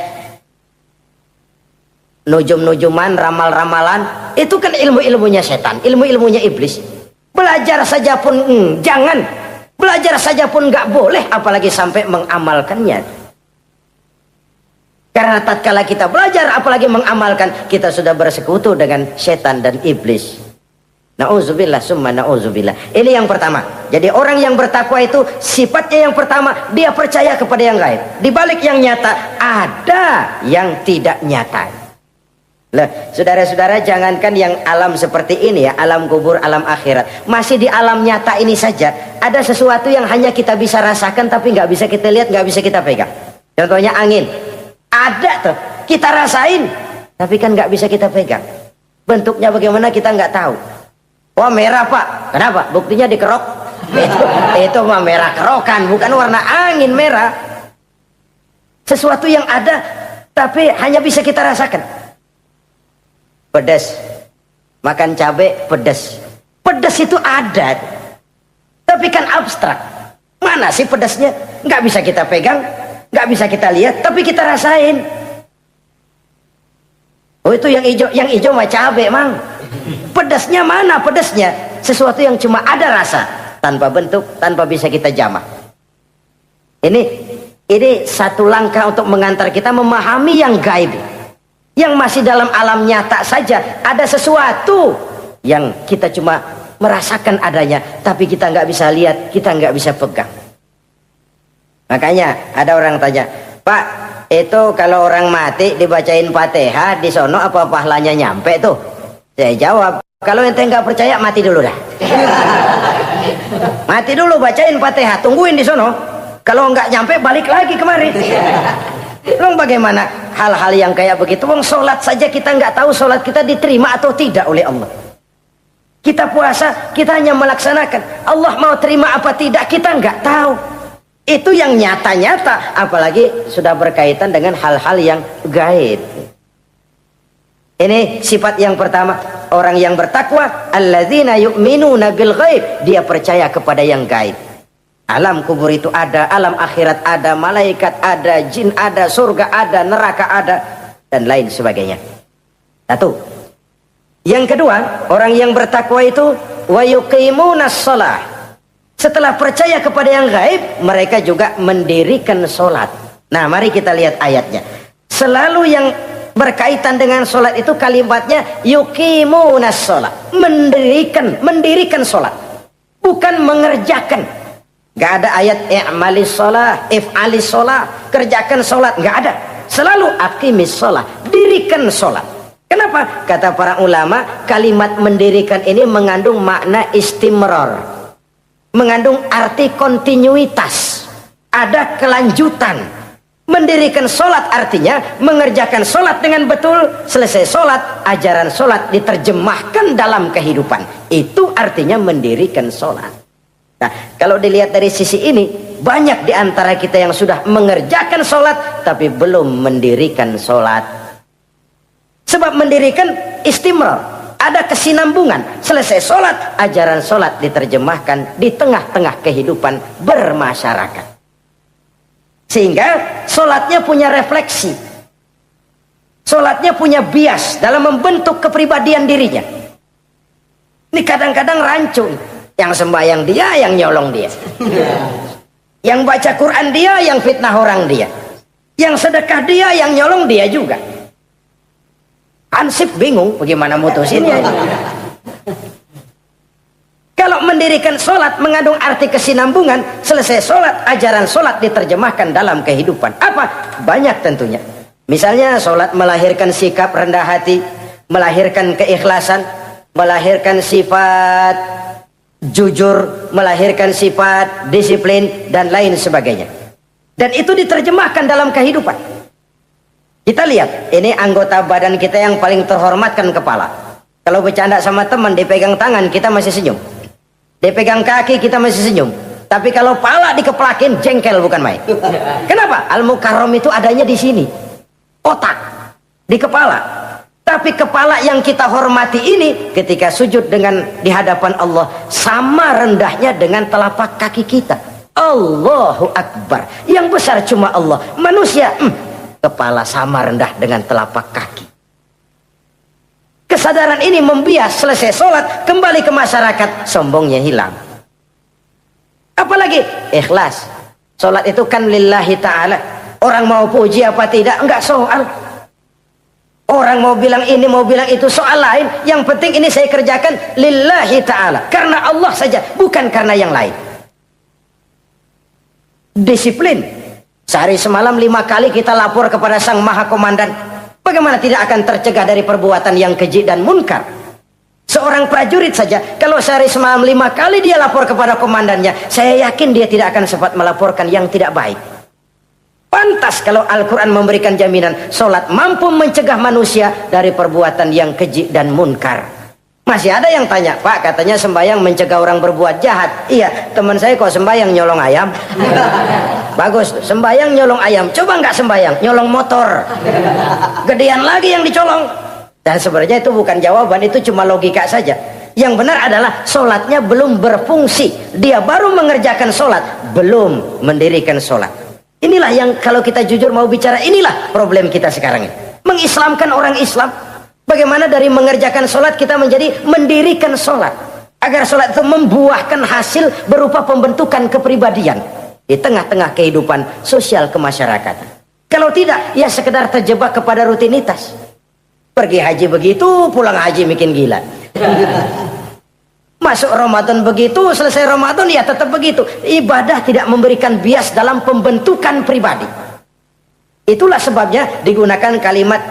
S2: nujum-nujuman, ramal-ramalan, itu kan ilmu-ilmunya setan, ilmu-ilmunya iblis. Belajar saja pun jangan, belajar saja pun nggak boleh, apalagi sampai mengamalkannya. Karena tatkala kita belajar apalagi mengamalkan, kita sudah bersekutu dengan setan dan iblis. Nauzubillah summa nauzubillah. Ini yang pertama. Jadi orang yang bertakwa itu sifatnya yang pertama, dia percaya kepada yang gaib. Di balik yang nyata ada yang tidak nyata. Lah, saudara-saudara, jangankan yang alam seperti ini ya, alam kubur, alam akhirat. Masih di alam nyata ini saja ada sesuatu yang hanya kita bisa rasakan tapi nggak bisa kita lihat, nggak bisa kita pegang. Contohnya angin. Ada tuh, kita rasain tapi kan nggak bisa kita pegang. Bentuknya bagaimana kita nggak tahu. Wah, merah pak, kenapa? Buktinya dikerok. Itu mah merah kerokan, bukan warna angin merah. Sesuatu yang ada tapi hanya bisa kita rasakan. Pedas, makan cabai pedas. Pedas itu ada, tapi kan abstrak. Mana sih pedasnya? Nggak bisa kita pegang, nggak bisa kita lihat, tapi kita rasain. Oh, itu yang hijau mah cabai, Mang. Pedasnya mana pedasnya? Sesuatu yang cuma ada rasa, tanpa bentuk, tanpa bisa kita jamah. Ini satu langkah untuk mengantar kita memahami yang gaib, yang masih dalam alam nyata saja. Ada sesuatu yang kita cuma merasakan adanya, tapi kita nggak bisa lihat, kita nggak bisa pegang. Makanya ada orang tanya, Pak, itu kalau orang mati dibacain Fatihah di sono apa pahalanya nyampe tuh? Saya jawab, kalau ente nggak percaya mati dulu dah. Mati dulu, bacain Fatihah, tungguin di sono. Kalau nggak nyampe balik lagi kemari. Long bagaimana hal-hal yang kayak begitu? Wong sholat saja kita nggak tahu sholat kita diterima atau tidak oleh Allah. Kita puasa, kita hanya melaksanakan. Allah mau terima apa tidak kita nggak tahu. Itu yang nyata-nyata, apalagi sudah berkaitan dengan hal-hal yang gaib. Ini sifat yang pertama, orang yang bertakwa, alladzina yu'minuna bil ghaib, dia percaya kepada yang gaib. Alam kubur itu ada, alam akhirat ada, malaikat ada, jin ada, surga ada, neraka ada, dan lain sebagainya. Satu. Yang kedua, orang yang bertakwa itu wa yuqimunas shalah. Setelah percaya kepada yang gaib, mereka juga mendirikan sholat. Nah, mari kita lihat ayatnya. Selalu yang berkaitan dengan sholat itu kalimatnya yuqimunas shalah, mendirikan sholat, bukan mengerjakan. Gak ada ayat i'malis sholah, if'alis sholah, kerjakan sholat, gak ada. Selalu aqimis sholah, dirikan sholat. Kenapa? Kata para ulama, kalimat mendirikan ini mengandung makna istimrar, mengandung arti kontinuitas, ada kelanjutan. Mendirikan sholat artinya mengerjakan sholat dengan betul. Selesai sholat, ajaran sholat diterjemahkan dalam kehidupan. Itu artinya mendirikan sholat. Nah, kalau dilihat dari sisi ini, banyak di antara kita yang sudah mengerjakan sholat tapi belum mendirikan sholat. Sebab mendirikan istimrar, ada kesinambungan. Selesai sholat, ajaran sholat diterjemahkan di tengah-tengah kehidupan bermasyarakat. Sehingga sholatnya punya refleksi, sholatnya punya bias dalam membentuk kepribadian dirinya. Ini kadang-kadang rancu, yang sembahyang dia, yang nyolong dia, yang baca Quran dia, yang fitnah orang dia, yang sedekah dia, yang nyolong dia juga. Ansip bingung bagaimana mutusinnya. Kalau mendirikan sholat mengandung arti kesinambungan, selesai sholat, ajaran sholat diterjemahkan dalam kehidupan. Apa? Banyak tentunya. Misalnya sholat melahirkan sikap rendah hati, melahirkan keikhlasan, melahirkan sifat jujur, melahirkan sifat disiplin, dan lain sebagainya. Dan itu diterjemahkan dalam kehidupan. Kita lihat, ini anggota badan kita yang paling terhormat kan kepala. Kalau bercanda sama teman, dipegang tangan, kita masih senyum. Dipegang kaki kita masih senyum. Tapi kalau pala dikeplakin, jengkel bukan main. Kenapa? Al-Mukarram itu adanya di sini, otak, di kepala. Tapi kepala yang kita hormati ini, ketika sujud dengan di hadapan Allah, sama rendahnya dengan telapak kaki kita. Allahu Akbar. Yang besar cuma Allah. Manusia, kepala sama rendah dengan telapak kaki. Kesadaran ini membias, selesai sholat, kembali ke masyarakat, sombongnya hilang. Apalagi ikhlas. Sholat itu kan lillahi ta'ala. Orang mau puji apa tidak, enggak soal. Orang mau bilang ini, mau bilang itu, soal lain. Yang penting ini saya kerjakan lillahi ta'ala, karena Allah saja, bukan karena yang lain. Disiplin. Sehari semalam 5 kali kita lapor kepada Sang Maha Komandan. Bagaimana tidak akan tercegah dari perbuatan yang keji dan munkar? Seorang prajurit saja, kalau sehari semalam 5 kali dia lapor kepada komandannya, saya yakin dia tidak akan sempat melaporkan yang tidak baik. Pantas kalau Al-Quran memberikan jaminan solat mampu mencegah manusia dari perbuatan yang keji dan munkar. Masih ada yang tanya, Pak, katanya sembahyang mencegah orang berbuat jahat. Iya, teman saya kok sembahyang nyolong ayam. Bagus, sembahyang nyolong ayam. Coba nggak sembahyang, nyolong motor. Gedean lagi yang dicolong. Dan sebenarnya itu bukan jawaban, itu cuma logika saja. Yang benar adalah solatnya belum berfungsi. Dia baru mengerjakan solat, belum mendirikan solat. Inilah yang kalau kita jujur mau bicara, inilah problem kita sekarang ini. Mengislamkan orang Islam. Bagaimana dari mengerjakan solat kita menjadi mendirikan solat. Agar solat itu membuahkan hasil berupa pembentukan kepribadian di tengah-tengah kehidupan sosial kemasyarakatan. Kalau tidak, ya sekedar terjebak kepada rutinitas. Pergi haji begitu, pulang haji bikin gila. Masuk Ramadan begitu, selesai Ramadan ya tetap begitu. Ibadah tidak memberikan bias dalam pembentukan pribadi. Itulah sebabnya digunakan kalimat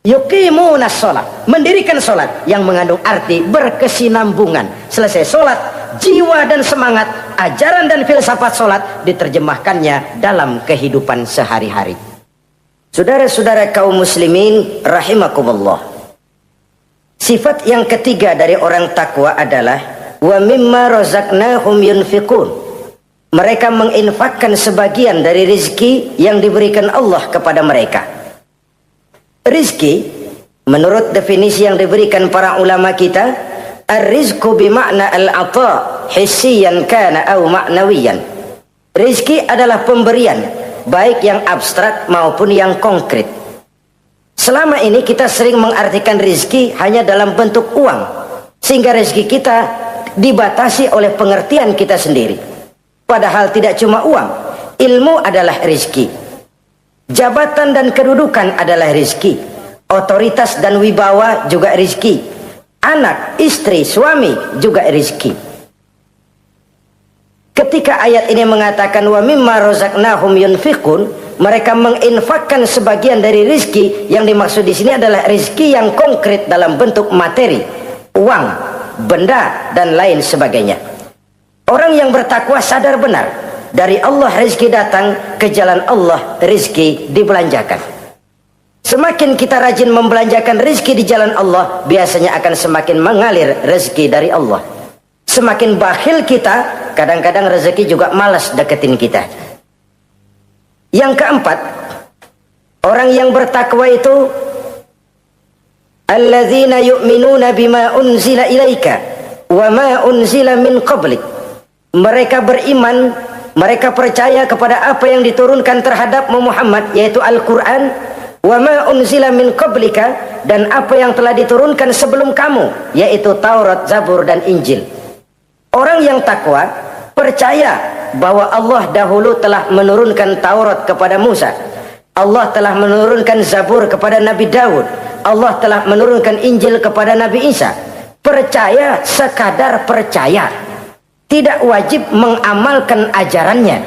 S2: yuqimunas sholat, mendirikan sholat, yang mengandung arti berkesinambungan. Selesai sholat, jiwa dan semangat, ajaran dan filsafat sholat diterjemahkannya dalam kehidupan sehari-hari. Saudara-saudara kaum muslimin rahimakumullah, sifat yang ketiga dari orang takwa adalah wa mimma razaqnahum yunfiqun. Mereka menginfakkan sebagian dari rizki yang diberikan Allah kepada mereka. Rizki menurut definisi yang diberikan para ulama kita, ar-rizqu bimakna al-ata hissiyan kana aw ma'nawiyan. Rizki adalah pemberian, baik yang abstrak maupun yang konkret. Selama ini kita sering mengartikan rizki hanya dalam bentuk uang, sehingga rizki kita dibatasi oleh pengertian kita sendiri. Padahal tidak cuma uang, ilmu adalah rizki, jabatan dan kedudukan adalah rizki, otoritas dan wibawa juga rizki, anak, istri, suami juga rizki. Ketika ayat ini mengatakan wa mimma razaqnahum yunfiqun, mereka menginfakkan sebagian dari rizki, yang dimaksud di sini adalah rizki yang konkret dalam bentuk materi, uang, benda dan lain sebagainya. Orang yang bertakwa sadar benar, dari Allah rizki datang, ke jalan Allah rizki dibelanjakan. Semakin kita rajin membelanjakan rizki di jalan Allah, biasanya akan semakin mengalir rizki dari Allah. Semakin bakhil kita, kadang-kadang rezeki juga malas deketin kita. Yang keempat, orang yang bertakwa itu alladzina yu'minuna bima unzila ilaika wa ma unzila min qablik. Mereka beriman, mereka percaya kepada apa yang diturunkan terhadap Muhammad, yaitu Al-Quran, wa ma unzila min qablika, dan apa yang telah diturunkan sebelum kamu, yaitu Taurat, Zabur dan Injil. Orang yang takwa percaya bahwa Allah dahulu telah menurunkan Taurat kepada Musa, Allah telah menurunkan Zabur kepada Nabi Daud, Allah telah menurunkan Injil kepada Nabi Isa. Percaya sekadar percaya, tidak wajib mengamalkan ajarannya.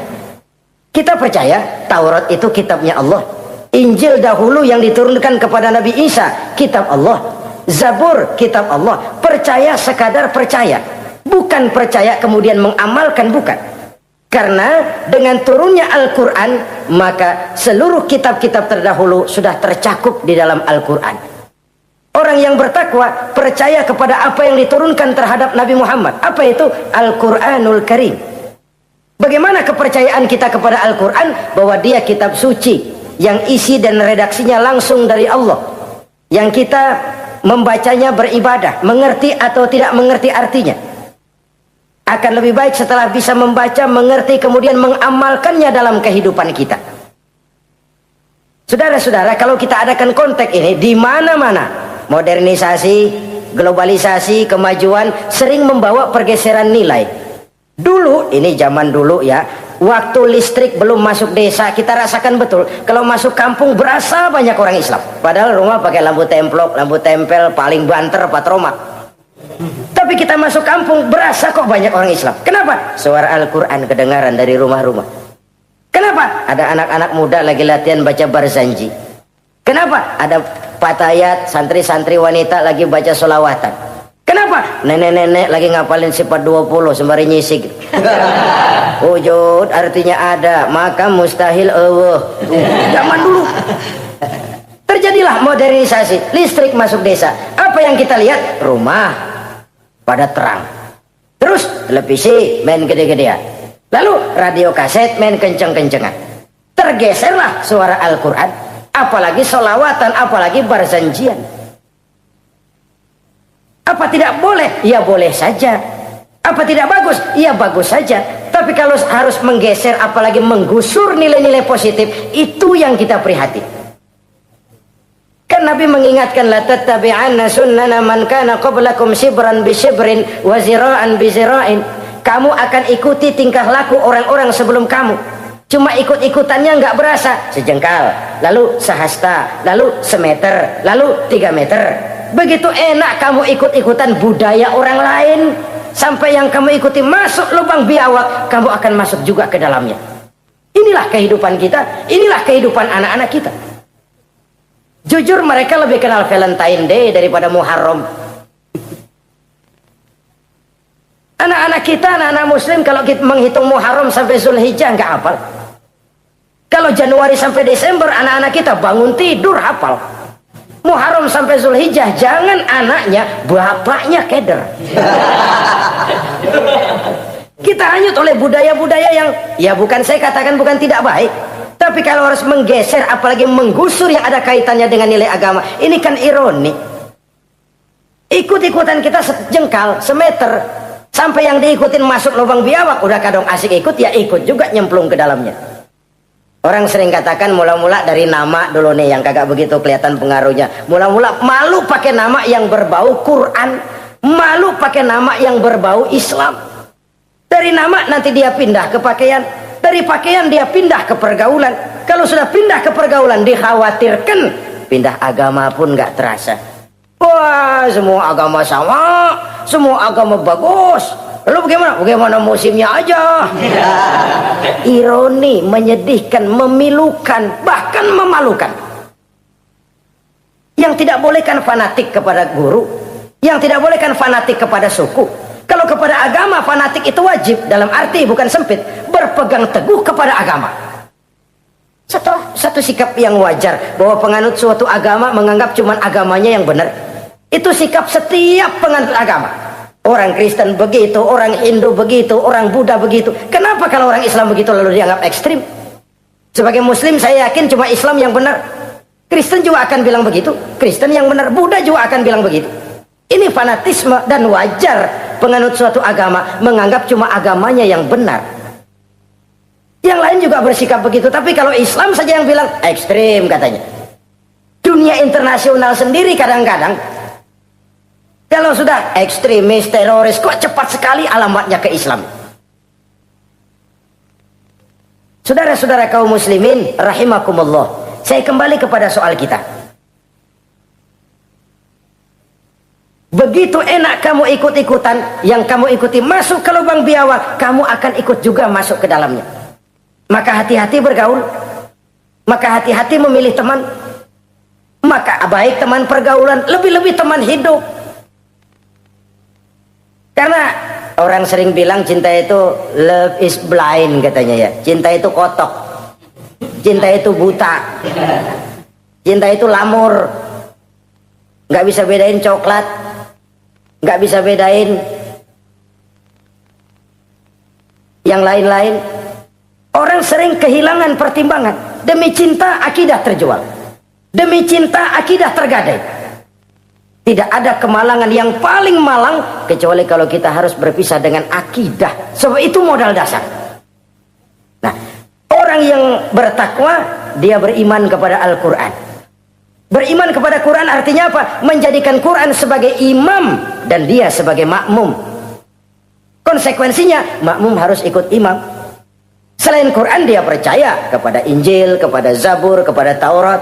S2: Kita percaya Taurat itu kitabnya Allah, Injil dahulu yang diturunkan kepada Nabi Isa kitab Allah, Zabur kitab Allah. Percaya sekadar percaya, bukan percaya kemudian mengamalkan, bukan. Karena dengan turunnya Al-Quran, maka seluruh kitab-kitab terdahulu sudah tercakup di dalam Al-Quran. Orang yang bertakwa percaya kepada apa yang diturunkan terhadap Nabi Muhammad. Apa itu? Al-Quranul Karim. Bagaimana kepercayaan kita kepada Al-Quran? Bahwa dia kitab suci yang isi dan redaksinya langsung dari Allah, yang kita membacanya beribadah, mengerti atau tidak mengerti artinya. Akan lebih baik setelah bisa membaca, mengerti, kemudian mengamalkannya dalam kehidupan kita. Saudara-saudara, kalau kita adakan konteks ini di mana-mana, modernisasi, globalisasi, kemajuan sering membawa pergeseran nilai. Dulu, ini zaman dulu ya, waktu listrik belum masuk desa, kita rasakan betul kalau masuk kampung berasa banyak orang Islam, padahal rumah pakai lampu templok, lampu tempel, paling banter patroma. Tapi kita masuk kampung berasa kok banyak orang Islam. Kenapa? Suara Al-Quran kedengaran dari rumah-rumah. Kenapa? Ada anak-anak muda lagi latihan baca barzanji. Kenapa? Ada patayat, santri-santri wanita lagi baca solawatan. Kenapa? Nenek-nenek lagi ngapalin sifat 20 sembari nyisik. Wujud artinya ada, maka mustahil Allah. Zaman dulu terjadilah modernisasi, listrik masuk desa. Apa yang kita lihat? Rumah pada terang, terus televisi main gede-gedean, lalu radio kaset main kenceng-kencengan. Tergeserlah suara Al-Quran, apalagi solawatan, apalagi barzanjian. Apa tidak boleh? Ya boleh saja. Apa tidak bagus? Ya bagus saja. Tapi kalau harus menggeser, apalagi menggusur nilai-nilai positif, itu yang kita prihatin. Kan Nabi mengingatkan, la tattabi'anna sunnana man kana qablakum shibran bi shibrin wa zira'an bi zira'in. Kamu akan ikuti tingkah laku orang-orang sebelum kamu. Cuma ikut-ikutannya nggak berasa, sejengkal, lalu sehasta, lalu semeter, lalu 3 meter. Begitu enak kamu ikut-ikutan budaya orang lain, sampai yang kamu ikuti masuk lubang biawak, kamu akan masuk juga ke dalamnya. Inilah kehidupan kita, inilah kehidupan anak-anak kita. Jujur mereka lebih kenal Valentine Day daripada Muharram. Anak-anak kita, anak-anak muslim, kalau kita menghitung Muharram sampai Zulhijjah nggak hafal. Kalau Januari sampai Desember, anak-anak kita bangun tidur hafal. Muharram sampai Zulhijjah, jangan anaknya, bapaknya keder. Kita hanyut oleh budaya-budaya yang, ya bukan saya katakan bukan tidak baik, tapi kalau harus menggeser, apalagi menggusur yang ada kaitannya dengan nilai agama, ini kan ironi. Ikut-ikutan kita sejengkal, semeter, sampai yang diikutin masuk lubang biawak, udah kadang asik ikut, ya ikut juga nyemplung ke dalamnya. Orang sering katakan mula-mula dari nama dulu nih yang kagak begitu kelihatan pengaruhnya. Mula-mula malu pakai nama yang berbau Quran, malu pakai nama yang berbau Islam. Dari nama nanti dia pindah ke pakaian, dari pakaian dia pindah ke pergaulan. Kalau sudah pindah ke pergaulan, dikhawatirkan pindah agama pun nggak terasa. Wah, semua agama sama, semua agama bagus. Lalu bagaimana? Bagaimana musimnya aja. Ironi, menyedihkan, memilukan, bahkan memalukan. Yang tidak boleh kan fanatik kepada guru, yang tidak boleh kan fanatik kepada suku. Kalau kepada agama fanatik itu wajib, dalam arti bukan sempit, berpegang teguh kepada agama. Satu sikap yang wajar, bahwa penganut suatu agama menganggap cuma agamanya yang benar. Itu sikap setiap penganut agama. Orang Kristen begitu, orang Hindu begitu, orang Buddha begitu. Kenapa kalau orang Islam begitu lalu dianggap ekstrim? Sebagai Muslim saya yakin cuma Islam yang benar. Kristen juga akan bilang begitu. Kristen yang benar, Buddha juga akan bilang begitu. Ini fanatisme dan wajar penganut suatu agama menganggap cuma agamanya yang benar. Yang lain juga bersikap begitu. Tapi kalau Islam saja yang bilang ekstrim katanya. Dunia internasional sendiri kadang-kadang, kalau sudah ekstremis, teroris, kok cepat sekali alamatnya ke Islam. Saudara-saudara kaum muslimin rahimakumullah, saya kembali kepada soal kita. Begitu enak kamu ikut-ikutan, yang kamu ikuti masuk ke lubang biawak, kamu akan ikut juga masuk ke dalamnya. Maka hati-hati bergaul, maka hati-hati memilih teman, maka baik teman pergaulan, lebih-lebih teman hidup. Karena orang sering bilang cinta itu love is blind katanya ya. Cinta itu kotok, cinta itu buta, cinta itu lamur, nggak bisa bedain coklat, nggak bisa bedain yang lain-lain. Orang sering kehilangan pertimbangan. Demi cinta akidah terjual, demi cinta akidah tergadai. Tidak ada kemalangan yang paling malang kecuali kalau kita harus berpisah dengan akidah. Sebab itu modal dasar. Nah, orang yang bertakwa, dia beriman kepada Al-Quran. Beriman kepada Quran artinya apa? Menjadikan Quran sebagai imam dan dia sebagai makmum. Konsekuensinya, makmum harus ikut imam. Selain Quran dia percaya kepada Injil, kepada Zabur, kepada Taurat.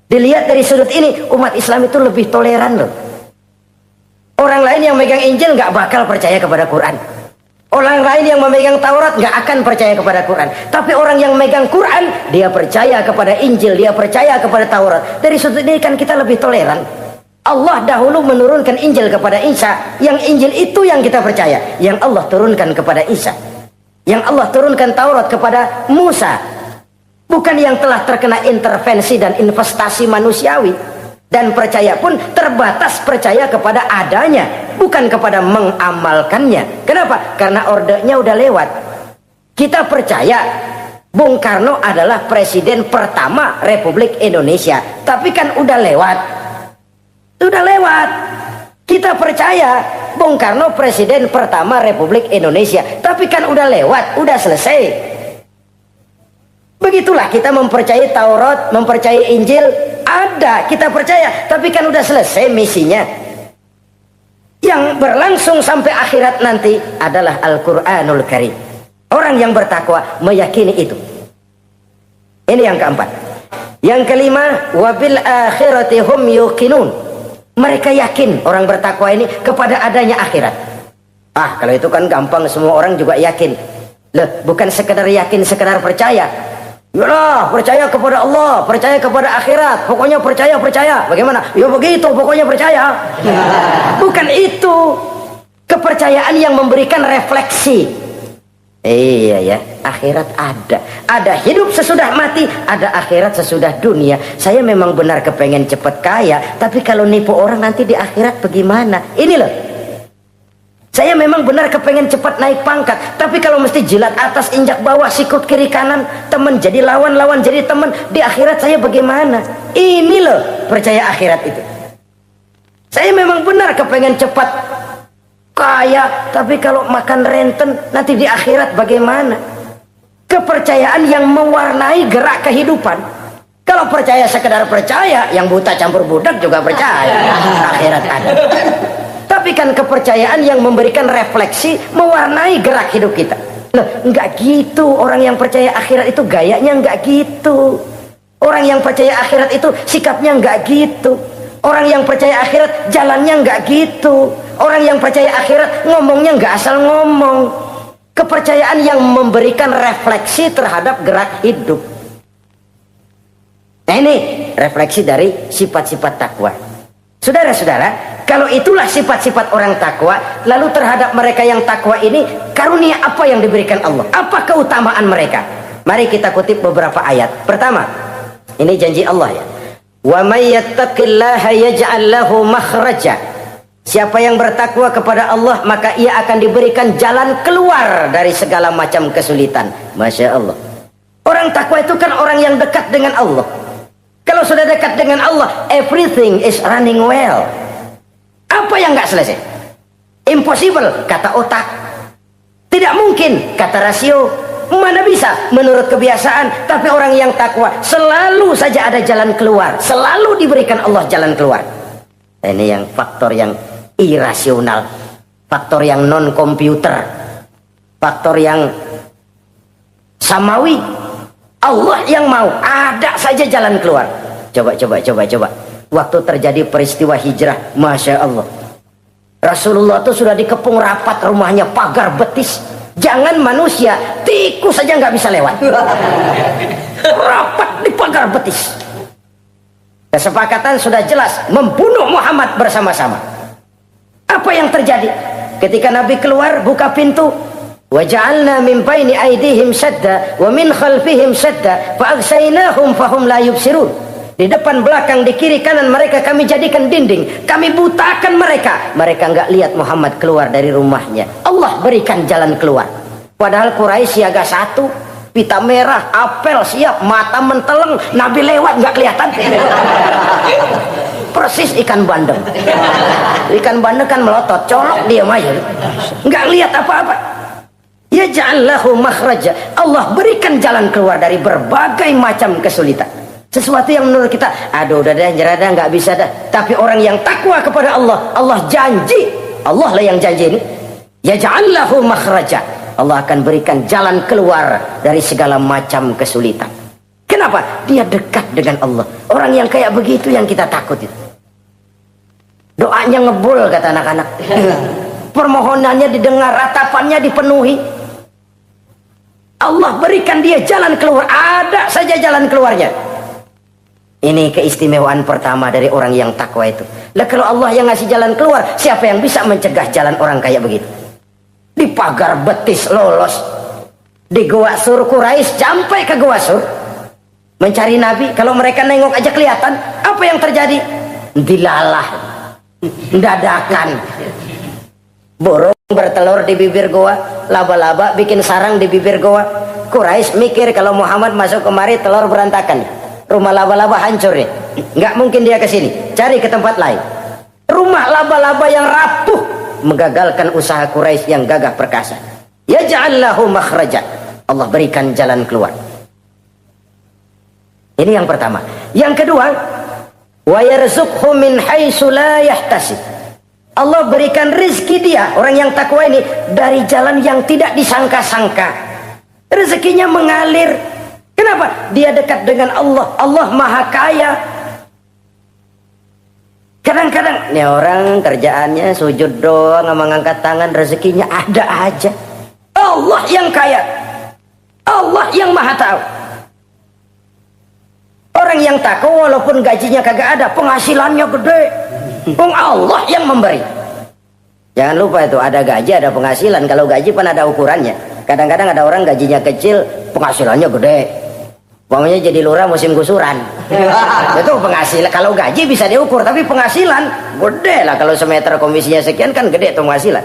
S2: Dilihat dari sudut ini, umat Islam itu lebih toleran loh. Orang lain yang megang Injil nggak bakal percaya kepada Quran. Orang lain yang memegang Taurat nggak akan percaya kepada Quran. Tapi orang yang megang Quran, dia percaya kepada Injil, dia percaya kepada Taurat. Dari sudut ini kan kita lebih toleran. Allah dahulu menurunkan Injil kepada Isa. Yang Injil itu yang kita percaya. Yang Allah turunkan kepada Isa. Yang Allah turunkan Taurat kepada Musa. Bukan yang telah terkena intervensi dan investasi manusiawi. Dan percaya pun terbatas percaya kepada adanya, bukan kepada mengamalkannya. Kenapa? Karena ordenya udah lewat. Kita percaya Bung Karno adalah presiden pertama Republik Indonesia. Tapi kan udah lewat. Udah lewat. Kita percaya Bung Karno presiden pertama Republik Indonesia. Tapi kan udah lewat, udah selesai. Begitulah kita mempercayai Taurat, mempercayai Injil, ada, kita percaya, tapi kan udah selesai misinya. Yang berlangsung sampai akhirat nanti adalah Al-Quranul Karim. Orang yang bertakwa meyakini itu. Ini yang keempat. Yang kelima, wabil akhirati hum yuqinun. Mereka yakin, orang bertakwa ini, kepada adanya akhirat. Kalau itu kan gampang, semua orang juga yakin. Loh, bukan sekedar yakin, sekedar percaya. Yalah, percaya kepada Allah, percaya kepada akhirat, pokoknya percaya. Bagaimana? Ya begitu, pokoknya percaya. Bukan itu. Kepercayaan yang memberikan refleksi. Iya ya, akhirat ada. Ada hidup sesudah mati, ada akhirat sesudah dunia. Saya memang benar kepengen cepat kaya, tapi kalau nipu orang nanti di akhirat bagaimana? Ini loh. Saya memang benar kepengen cepat naik pangkat, tapi kalau mesti jilat atas injak bawah, sikut kiri kanan, teman jadi lawan, lawan jadi teman, di akhirat saya bagaimana? Ini loh percaya akhirat itu. Saya memang benar kepengen cepat kaya, tapi kalau makan renten nanti di akhirat bagaimana? Kepercayaan yang mewarnai gerak kehidupan. Kalau percaya sekedar percaya, yang buta campur budak juga percaya akhirat ada. Tapi kan kepercayaan yang memberikan refleksi, mewarnai gerak hidup kita. Loh, enggak gitu. Orang yang percaya akhirat itu gayanya enggak gitu. Orang yang percaya akhirat itu sikapnya enggak gitu. Orang yang percaya akhirat jalannya enggak gitu. Orang yang percaya akhirat ngomongnya enggak asal ngomong. Kepercayaan yang memberikan refleksi terhadap gerak hidup. Nah, ini refleksi dari sifat-sifat takwa. Saudara-saudara, kalau itulah sifat-sifat orang takwa, lalu terhadap mereka yang takwa ini, karunia apa yang diberikan Allah? Apa keutamaan mereka? Mari kita kutip beberapa ayat. Pertama, ini janji Allah ya. Wa may yattaqillaha yaj'al lahu makhraja. Siapa yang bertakwa kepada Allah, maka ia akan diberikan jalan keluar dari segala macam kesulitan. Masya Allah. Orang takwa itu kan orang yang dekat dengan Allah. Kalau sudah dekat dengan Allah, everything is running well. Apa yang nggak selesai? Impossible, kata otak. Tidak mungkin, kata rasio. Mana bisa menurut kebiasaan. Tapi orang yang takwa selalu saja ada jalan keluar, selalu diberikan Allah jalan keluar. Ini yang faktor yang irasional, faktor yang non komputer, faktor yang samawi. Allah yang mau, ada saja jalan keluar. Coba. Waktu terjadi peristiwa hijrah, Masya Allah, Rasulullah itu sudah dikepung rapat rumahnya, pagar betis. Jangan manusia, tikus saja nggak bisa lewat. Rapat di pagar betis. Kesepakatan sudah jelas, membunuh Muhammad bersama-sama. Apa yang terjadi? Ketika Nabi keluar, buka pintu, وَجَعَلْنَا مِنْ بَيْنِ أَيْدِيهِمْ شَدَّ وَمِنْ خَلْفِهِمْ شَدَّ فَأَغْشَيْنَاهُمْ فَهُمْ لَا يُبْصِرُونَ. Di depan, belakang, di kiri, kanan mereka kami jadikan dinding, kami butakan mereka. Mereka enggak lihat Muhammad keluar dari rumahnya. Allah berikan jalan keluar. Padahal Quraisy siaga satu, pita merah, apel siap, mata menteleng, Nabi lewat enggak kelihatan. Persis ikan bandeng. Ikan bandeng kan melotot, colok diam aja, enggak lihat apa-apa. Yaj'al lahu makhraja. Allah berikan jalan keluar dari berbagai macam kesulitan. Sesuatu yang menurut kita, aduh udah dah, nyerah dah, nggak bisa dah. Tapi orang yang takwa kepada Allah, Allah janji, Allah lah yang janji ini. Yaj'al lahu makhraja. Allah akan berikan jalan keluar dari segala macam kesulitan. Kenapa? Dia dekat dengan Allah. Orang yang kayak begitu yang kita takut itu. Doanya ngebul kata anak-anak. Permohonannya didengar, ratapannya dipenuhi. Allah berikan dia jalan keluar. Ada saja jalan keluarnya. Ini keistimewaan pertama dari orang yang takwa itu. Lah kalau Allah yang ngasih jalan keluar, siapa yang bisa mencegah jalan orang kayak begitu? Di pagar betis lolos, di Gua Sur Quraisy sampai ke Gua Sur mencari Nabi. Kalau mereka nengok aja kelihatan. Apa yang terjadi? Dilalah, dadakan. Burung bertelur di bibir goa, laba-laba bikin sarang di bibir goa. Quraisy mikir kalau Muhammad masuk kemari telur berantakan, rumah laba-laba hancur nih. Nggak mungkin dia ke sini, cari ke tempat lain. Rumah laba-laba yang rapuh menggagalkan usaha Quraisy yang gagah perkasa. Yaj'al lahu makhraja. Allah berikan jalan keluar. Ini yang pertama. Yang kedua, wa yarzuqhu min haitsu la yahtasib. Allah berikan rezeki dia, orang yang takwa ini, dari jalan yang tidak disangka-sangka. Rezekinya mengalir. Kenapa? Dia dekat dengan Allah. Allah Maha Kaya. Kadang-kadang nih orang kerjaannya sujud doang, mengangkat tangan, rezekinya ada aja. Allah yang kaya. Allah yang Maha tahu. Orang yang takwa walaupun gajinya kagak ada, penghasilannya gede. Allah yang memberi. Jangan lupa itu, ada gaji, ada penghasilan. Kalau gaji pun ada ukurannya. Kadang-kadang ada orang gajinya kecil, penghasilannya gede. Pokoknya jadi lurah musim gusuran. Itu penghasilan. Kalau gaji bisa diukur, tapi penghasilan gede lah. Kalau semeter komisinya sekian kan gede tuh penghasilan.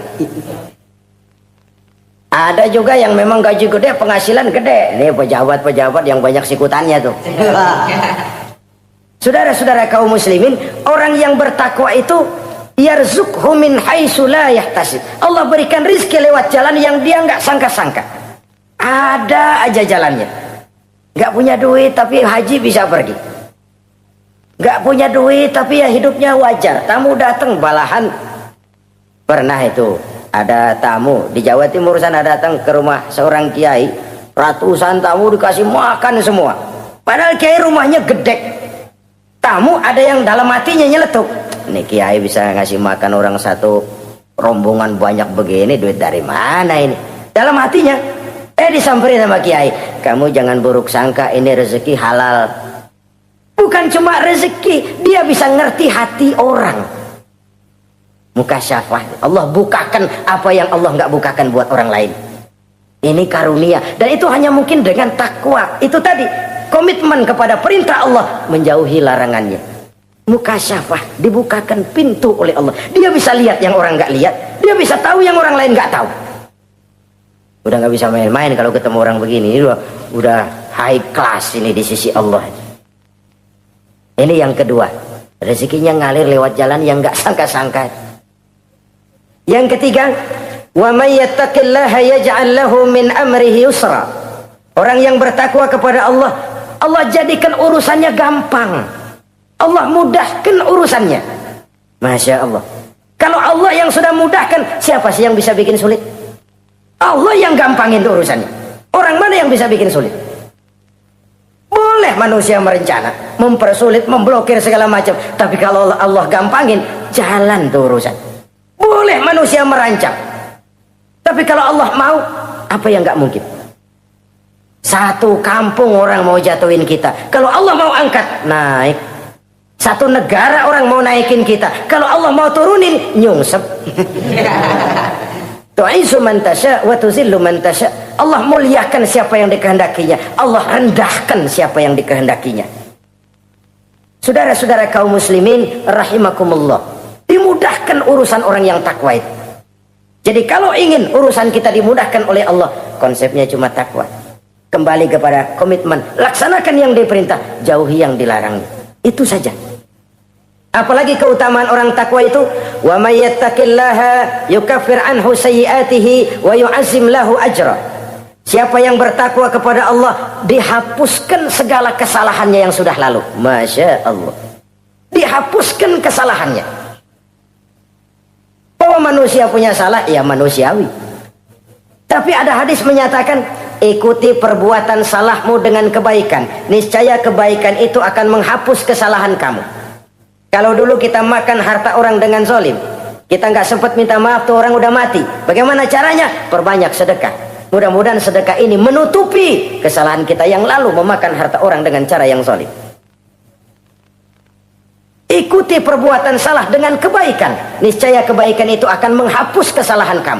S2: Ada juga yang memang gaji gede, penghasilan gede. Ini pejabat-pejabat yang banyak sikutannya tuh. Saudara-saudara kaum muslimin, orang yang bertakwa itu yarzuqhu min haitsu la yahtasib. Allah berikan rezeki lewat jalan yang dia nggak sangka-sangka. Ada aja jalannya. Nggak punya duit tapi haji bisa pergi. Nggak punya duit tapi ya hidupnya wajar. Tamu datang balahan. Pernah itu ada tamu di Jawa Timur sana datang ke rumah seorang kiai. Ratusan tamu dikasih makan semua. Padahal kiai rumahnya gede. Tamu ada yang dalam hatinya nyeletuk, ini kiai bisa ngasih makan orang satu rombongan banyak begini, duit dari mana ini? Dalam hatinya disamperin sama kiai, kamu jangan buruk sangka, ini rezeki halal. Bukan cuma rezeki, dia bisa ngerti hati orang. Mukasyafah, Allah bukakan apa yang Allah nggak bukakan buat orang lain. Ini karunia, dan itu hanya mungkin dengan takwa. Itu tadi, komitmen kepada perintah Allah, menjauhi larangannya. Mukasyafah, dibukakan pintu oleh Allah. Dia bisa lihat yang orang nggak lihat, dia bisa tahu yang orang lain nggak tahu. Udah nggak bisa main-main kalau ketemu orang begini. Ini udah high class ini di sisi Allah. Ini yang kedua, rezekinya ngalir lewat jalan yang nggak sangka-sangka. Yang ketiga, wa may yattaqillaha yaj'al lahu min amrihi yusra. Orang yang bertakwa kepada Allah, Allah jadikan urusannya gampang. Allah mudahkan urusannya. Masya Allah. Kalau Allah yang sudah mudahkan, siapa sih yang bisa bikin sulit? Allah yang gampangin urusannya. Orang mana yang bisa bikin sulit? Boleh manusia merencana, mempersulit, memblokir segala macam. Tapi kalau Allah gampangin, jalan tuh urusan. Boleh manusia merancang. Tapi kalau Allah mau, apa yang nggak mungkin? Satu kampung orang mau jatuhin kita, kalau Allah mau angkat, naik. Satu negara orang mau naikin kita, kalau Allah mau turunin, nyungsep. Tu'izu man tasya wa tuzillu man tasya. Allah muliakan siapa yang dikehendakinya, Allah rendahkan siapa yang dikehendakinya. Saudara-saudara kaum muslimin rahimakumullah, dimudahkan urusan orang yang takwa itu. Jadi kalau ingin urusan kita dimudahkan oleh Allah, konsepnya cuma takwa. Kembali kepada komitmen, laksanakan yang diperintah, jauhi yang dilarang. Itu saja. Apalagi keutamaan orang takwa itu, wa may yattaqillaha yukaffir anhu sayyi'atihi wa yu'azzim lahu ajra. Siapa yang bertakwa kepada Allah, dihapuskan segala kesalahannya yang sudah lalu. Masya Allah, dihapuskan kesalahannya. Bahwa manusia punya salah, ya manusiawi. Tapi ada hadis menyatakan, ikuti perbuatan salahmu dengan kebaikan, niscaya kebaikan itu akan menghapus kesalahan kamu. Kalau dulu kita makan harta orang dengan zalim, kita nggak sempat minta maaf, tuh orang udah mati. Bagaimana caranya? Perbanyak sedekah. Mudah-mudahan sedekah ini menutupi kesalahan kita yang lalu memakan harta orang dengan cara yang zalim. Ikuti perbuatan salah dengan kebaikan, niscaya kebaikan itu akan menghapus kesalahan kamu.